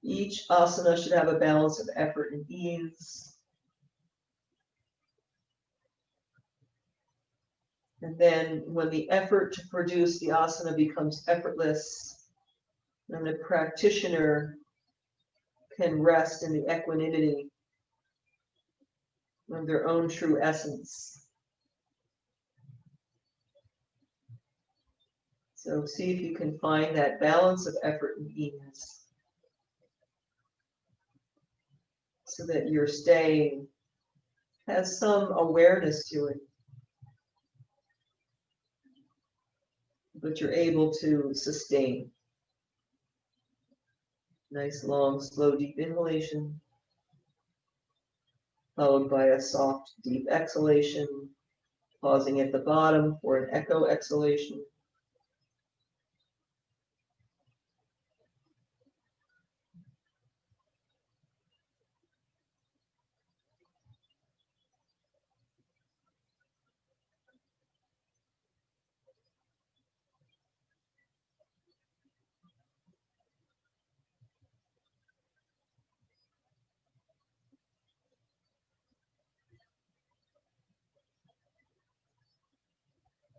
[SPEAKER 2] Each asana should have a balance of effort and ease. And then when the effort to produce the asana becomes effortless, then the practitioner can rest in the equanimity of their own true essence. So see if you can find that balance of effort and ease so that your staying has some awareness to it, but you're able to sustain. Nice, long, slow, deep inhalation, followed by a soft, deep exhalation, pausing at the bottom for an echo exhalation.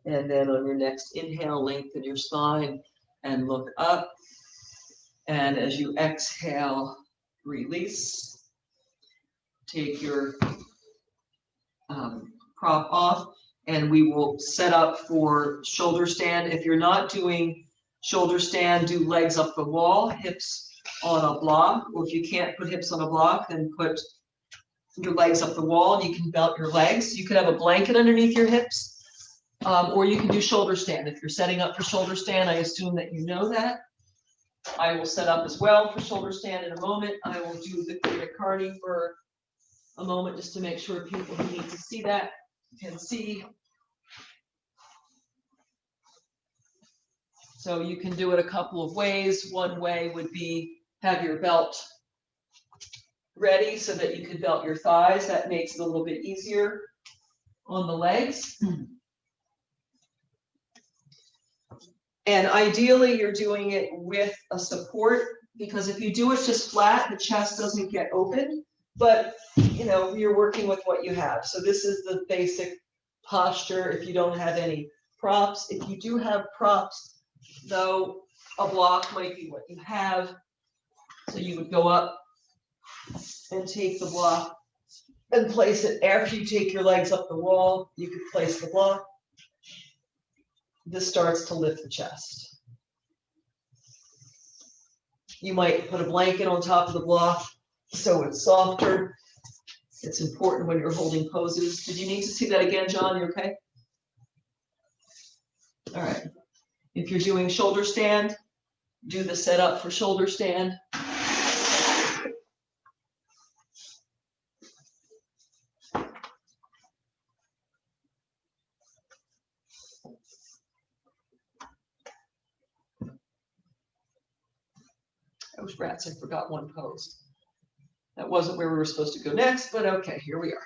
[SPEAKER 2] And then on your next inhale, lengthen your spine and look up. And as you exhale, release. Take your prop off, and we will set up for shoulder stand. If you're not doing shoulder stand, do legs up the wall, hips on a block. Or if you can't put hips on a block, then put your legs up the wall, and you can belt your legs. You could have a blanket underneath your hips. Or you can do shoulder stand. If you're setting up for shoulder stand, I assume that you know that. I will set up as well for shoulder stand in a moment. I will do the Karni for a moment just to make sure people who need to see that can see. So you can do it a couple of ways. One way would be have your belt ready so that you can belt your thighs. That makes it a little bit easier on the legs. And ideally, you're doing it with a support, because if you do it just flat, the chest doesn't get open. But, you know, you're working with what you have. So this is the basic posture if you don't have any props. If you do have props, though, a block might be what you have. So you would go up and take the block and place it after you take your legs up the wall. You could place the block. This starts to lift the chest. You might put a blanket on top of the block so it's softer. It's important when you're holding poses. Did you need to see that again, John? You okay? All right. If you're doing shoulder stand, do the setup for shoulder stand. Oh, rats, I forgot one pose. That wasn't where we were supposed to go next, but okay, here we are.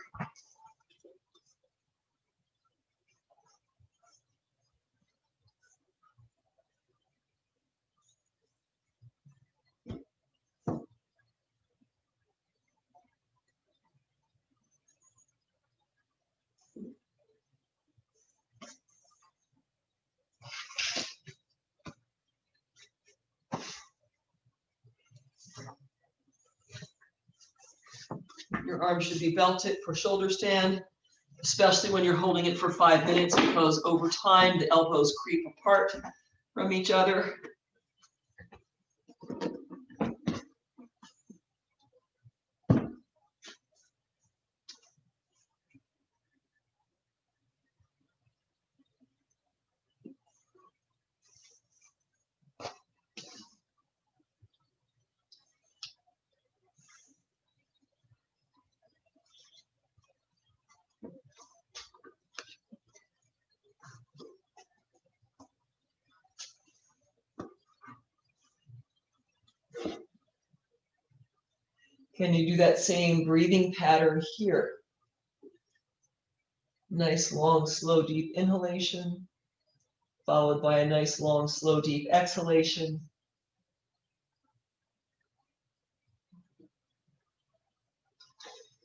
[SPEAKER 1] Your arm should be belted for shoulder stand, especially when you're holding it for 5 minutes, because over time the elbows creep apart from each other. Can you do that same breathing pattern here? Nice, long, slow, deep inhalation, followed by a nice, long, slow, deep exhalation.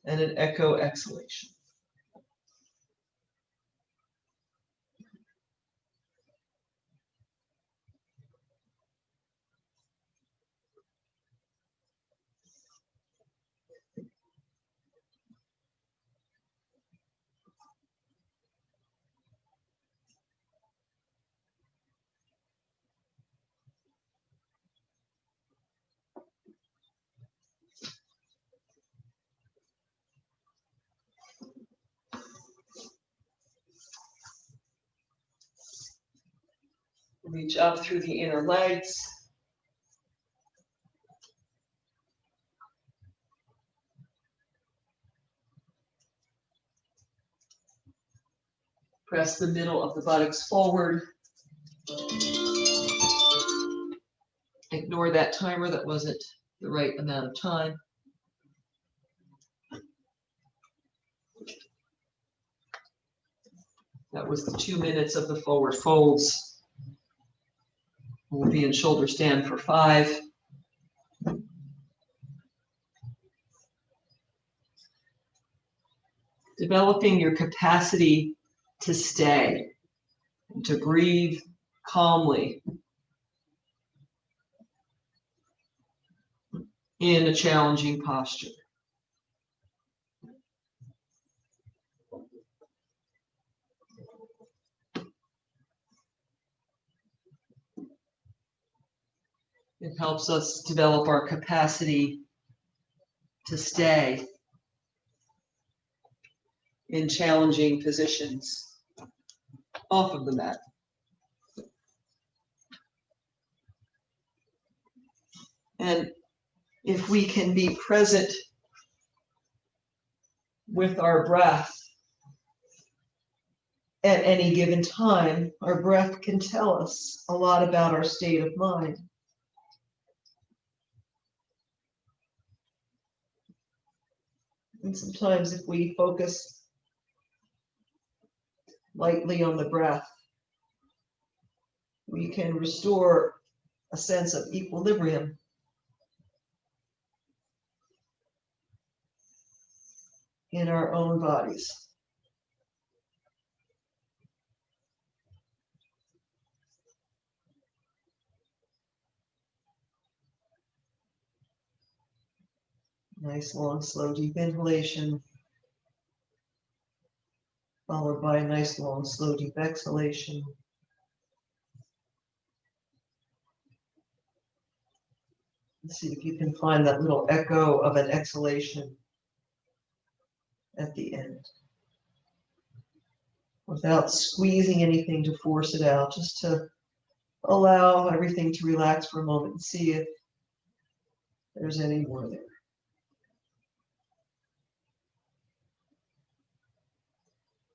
[SPEAKER 1] And an echo exhalation. Reach up through the inner legs. Press the middle of the buttocks forward. Ignore that timer, that wasn't the right amount of time. That was the 2 minutes of the forward folds. We'll be in shoulder stand for 5. Developing your capacity to stay, and to breathe calmly in a challenging posture. It helps us develop our capacity to stay in challenging positions off of the mat. And if we can be present with our breath at any given time, our breath can tell us a lot about our state of mind. And sometimes if we focus lightly on the breath, we can restore a sense of equilibrium. In our own bodies. Nice, long, slow, deep inhalation, followed by a nice, long, slow, deep exhalation. Let's see if you can find that little echo of an exhalation at the end. Without squeezing anything to force it out, just to allow everything to relax for a moment and see if there's any more there.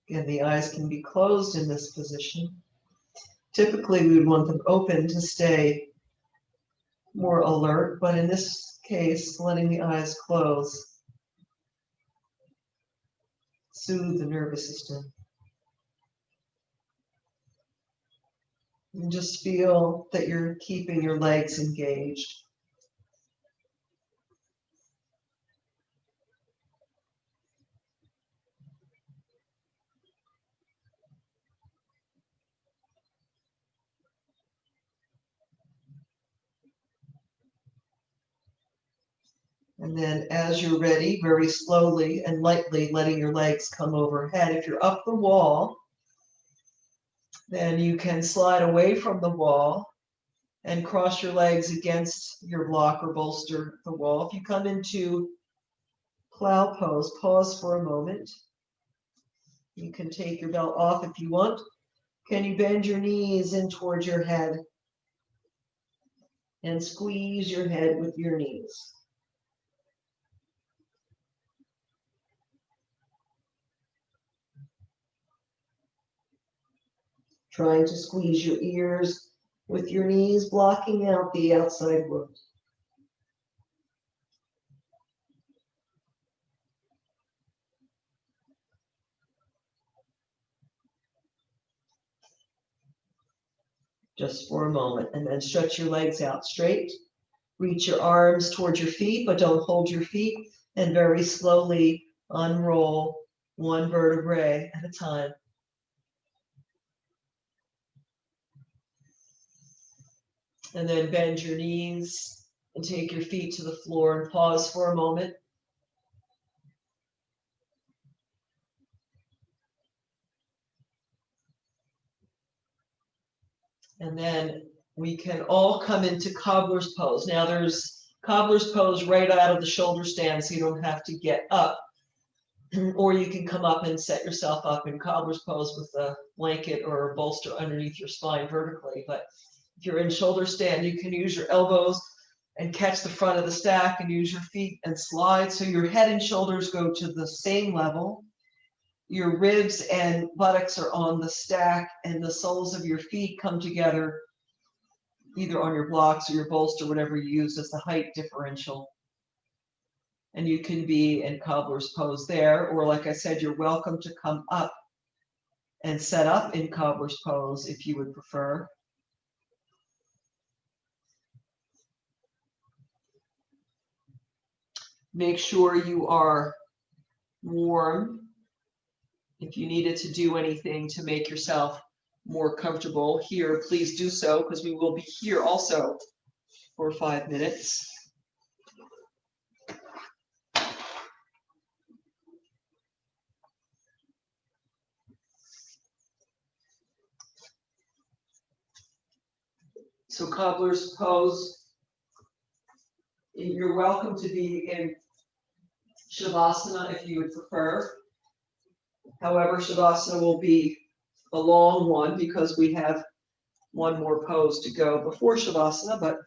[SPEAKER 1] Again, the eyes can be closed in this position. Typically, we would want them open to stay more alert, but in this case, letting the eyes close soothe the nervous system. And just feel that you're keeping your legs engaged. And then as you're ready, very slowly and lightly letting your legs come overhead. If you're up the wall, then you can slide away from the wall and cross your legs against your block or bolster the wall. If you come into plow pose, pause for a moment. You can take your belt off if you want. Can you bend your knees in towards your head and squeeze your head with your knees? Trying to squeeze your ears with your knees, blocking out the outside world. Just for a moment, and then stretch your legs out straight. Reach your arms towards your feet, but don't hold your feet, and very slowly unroll one vertebrae at a time. And then bend your knees and take your feet to the floor and pause for a moment. And then we can all come into cobbler's pose. Now there's cobbler's pose right out of the shoulder stand, so you don't have to get up. Or you can come up and set yourself up in cobbler's pose with a blanket or a bolster underneath your spine vertically. But if you're in shoulder stand, you can use your elbows and catch the front of the stack and use your feet and slide so your head and shoulders go to the same level. Your ribs and buttocks are on the stack and the soles of your feet come together either on your blocks or your bolster, whatever you use as the height differential. And you can be in cobbler's pose there, or like I said, you're welcome to come up and set up in cobbler's pose if you would prefer. Make sure you are warm. If you needed to do anything to make yourself more comfortable here, please do so, because we will be here also for 5 minutes. So cobbler's pose, you're welcome to be in Savasana if you would prefer. However, Savasana will be a long one because we have one more pose to go before Savasana, but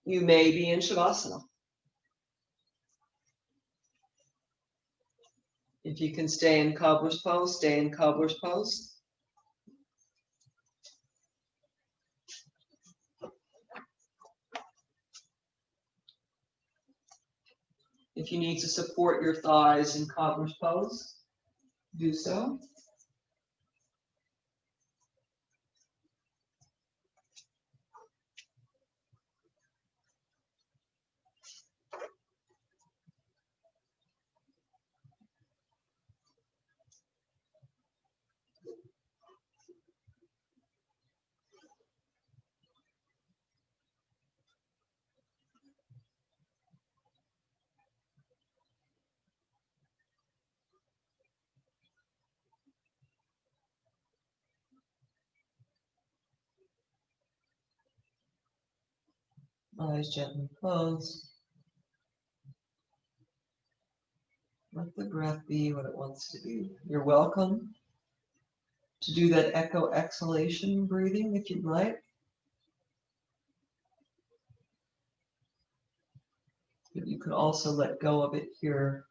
[SPEAKER 1] you may be in Savasana. If you can stay in cobbler's pose, stay in cobbler's pose. If you need to support your thighs in cobbler's pose, do so. Eyes gently closed. Let the breath be what it wants to be. You're welcome to do that echo exhalation breathing if you'd like. But you can also let go of it here.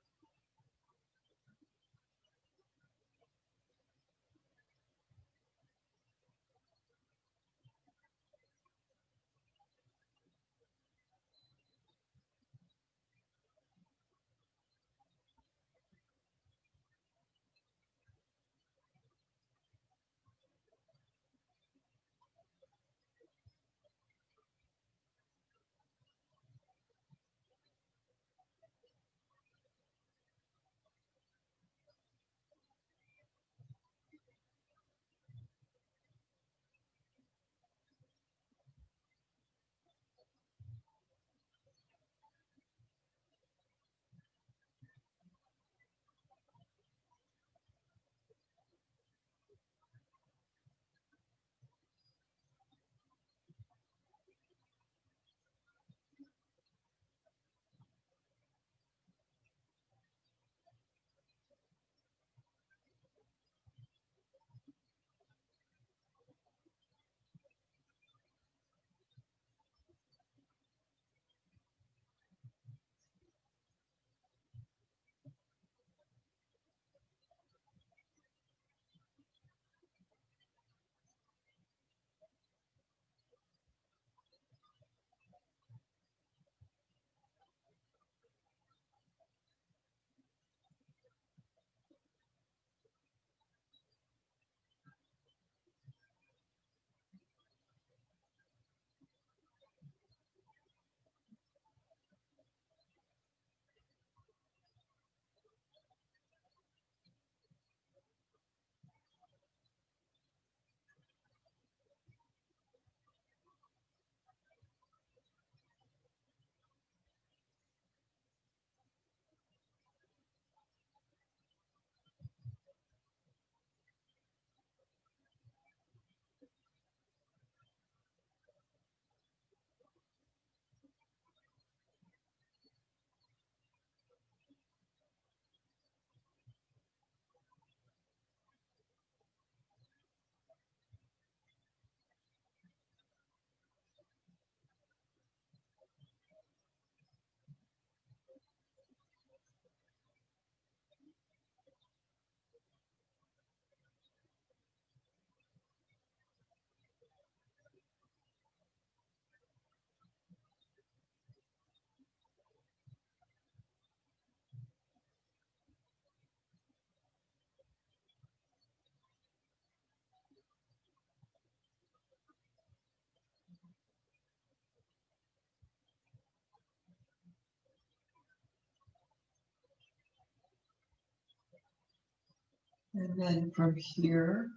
[SPEAKER 2] And then from here,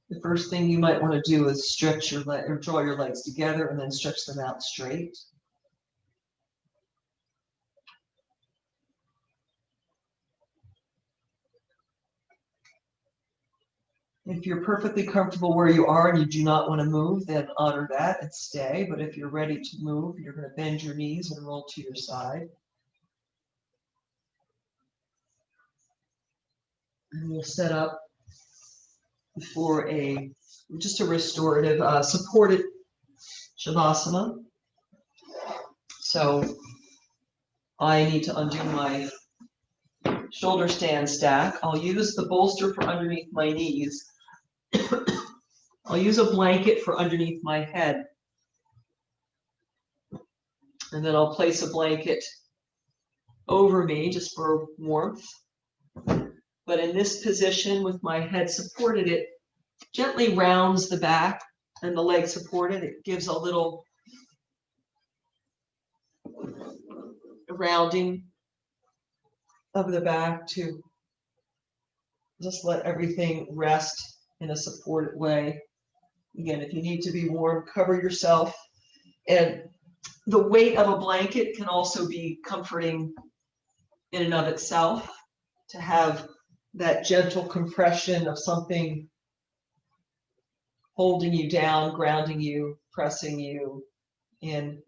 [SPEAKER 2] the first thing you might want to do is stretch your leg or draw your legs together and then stretch them out straight. If you're perfectly comfortable where you are and you do not want to move, then honor that and stay. But if you're ready to move, you're going to bend your knees and roll to your side. And we'll set up for just a restorative supported Shavasana. So I need to undo my shoulder stand stack. I'll use the bolster for underneath my knees. I'll use a blanket for underneath my head. And then I'll place a blanket over me just for warmth. But in this position with my head supported, it gently rounds the back and the leg supported. It gives a little rounding of the back to just let everything rest in a supported way. Again, if you need to be warm, cover yourself. And the weight of a blanket can also be comforting in and of itself, to have that gentle compression of something holding you down, grounding you, pressing you in.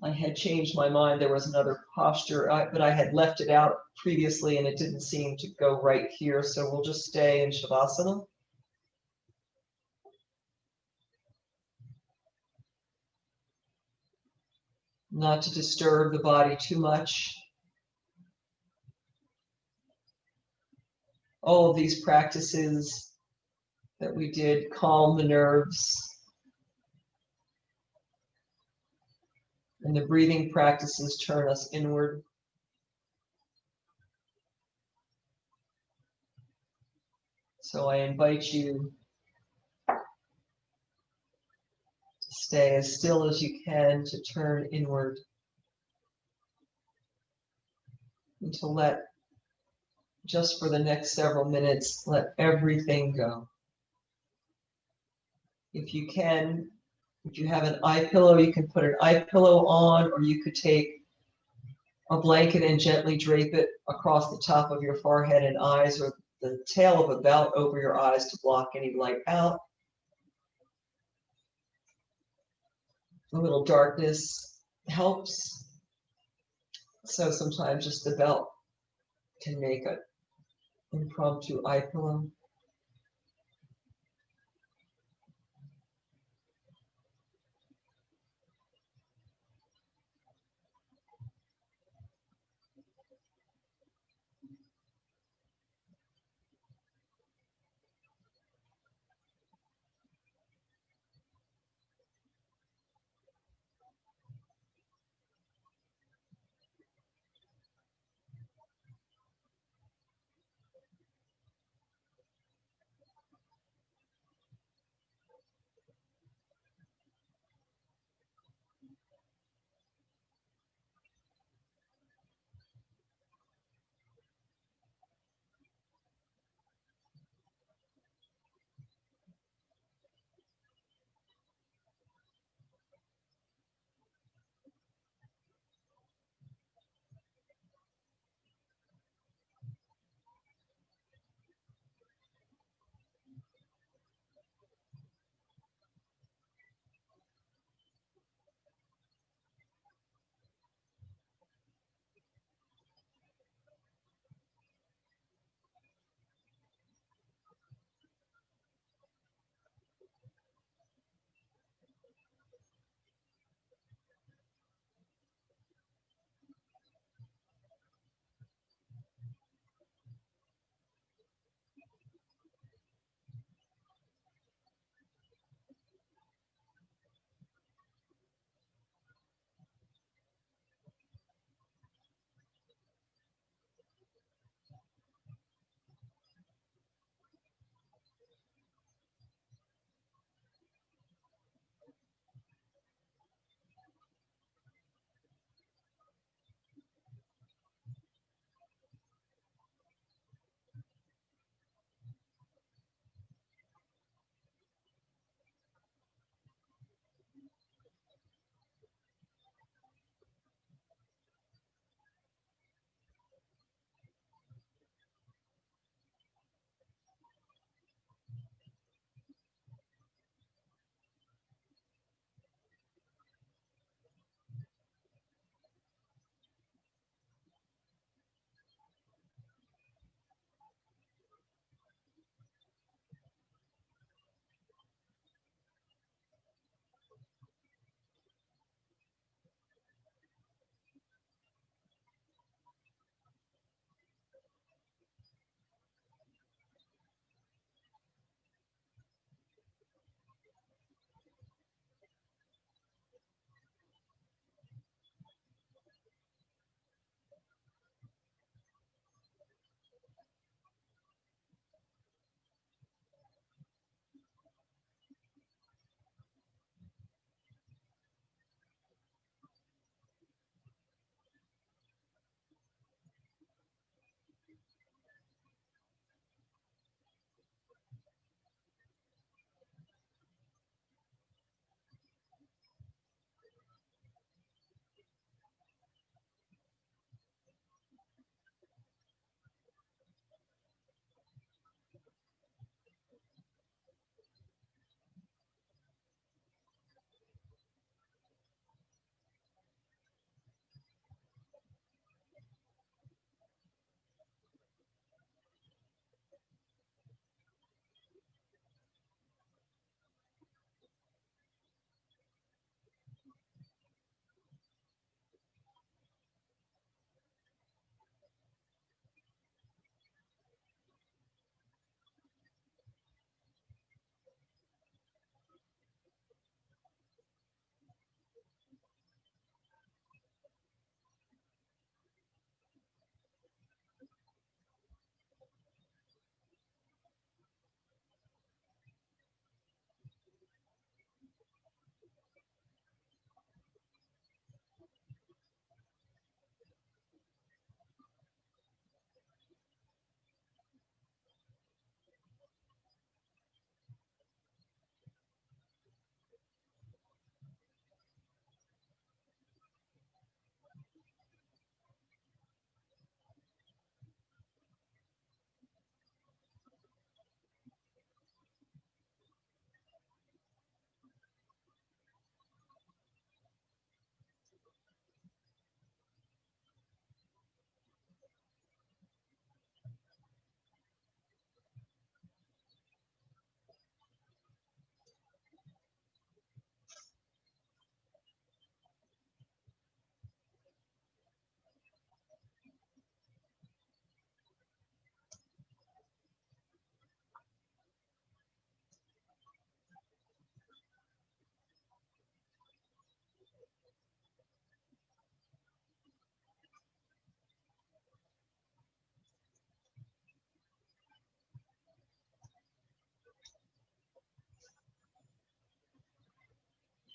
[SPEAKER 2] I had changed my mind. There was another posture, but I had left it out previously and it didn't seem to go right here. So we'll just stay in Shavasana. Not to disturb the body too much. All of these practices that we did calm the nerves. And the breathing practices turn us inward. So I invite you to stay as still as you can, to turn inward, and to let, just for the next several minutes, let everything go. If you can, if you have an eye pillow, you can put an eye pillow on, or you could take a blanket and gently drape it across the top of your forehead and eyes, or the tail of a belt over your eyes to block any light out. A little darkness helps. So sometimes just the belt can make an impromptu eye pillow.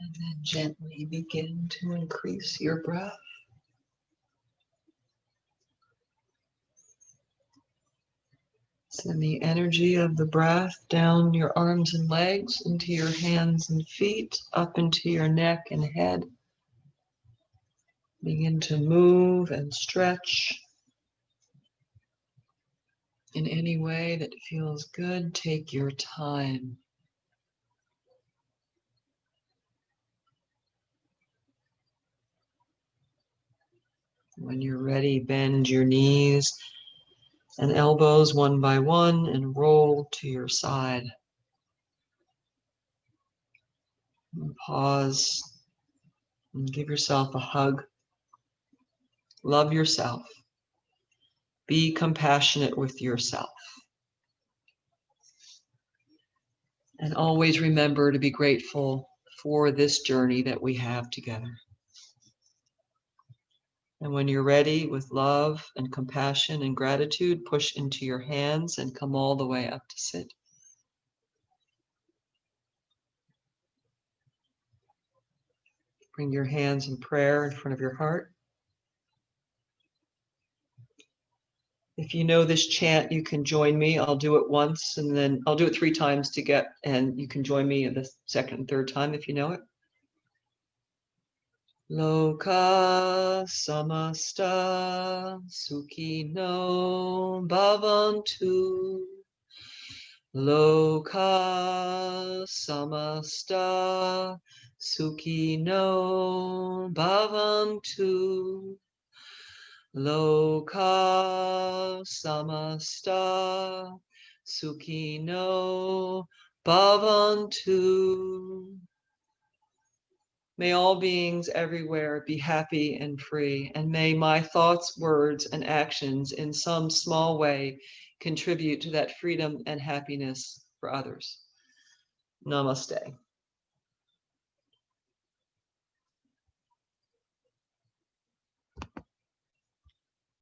[SPEAKER 1] And then gently begin to increase your breath. Send the energy of the breath down your arms and legs, into your hands and feet, up into your neck and head. Begin to move and stretch in any way that feels good. Take your time. When you're ready, bend your knees and elbows one by one and roll to your side. And pause and give yourself a hug. Love yourself. Be compassionate with yourself. And always remember to be grateful for this journey that we have together. And when you're ready, with love and compassion and gratitude, push into your hands and come all the way up to sit. Bring your hands in prayer in front of your heart. If you know this chant, you can join me. I'll do it once and then I'll do it 3 times to get, and you can join me the second and third time if you know it. Loka samasta sukhino bhavantu. Loka samasta sukhino bhavantu. Loka samasta sukhino bhavantu. May all beings everywhere be happy and free, and may my thoughts, words, and actions in some small way contribute to that freedom and happiness for others. Namaste.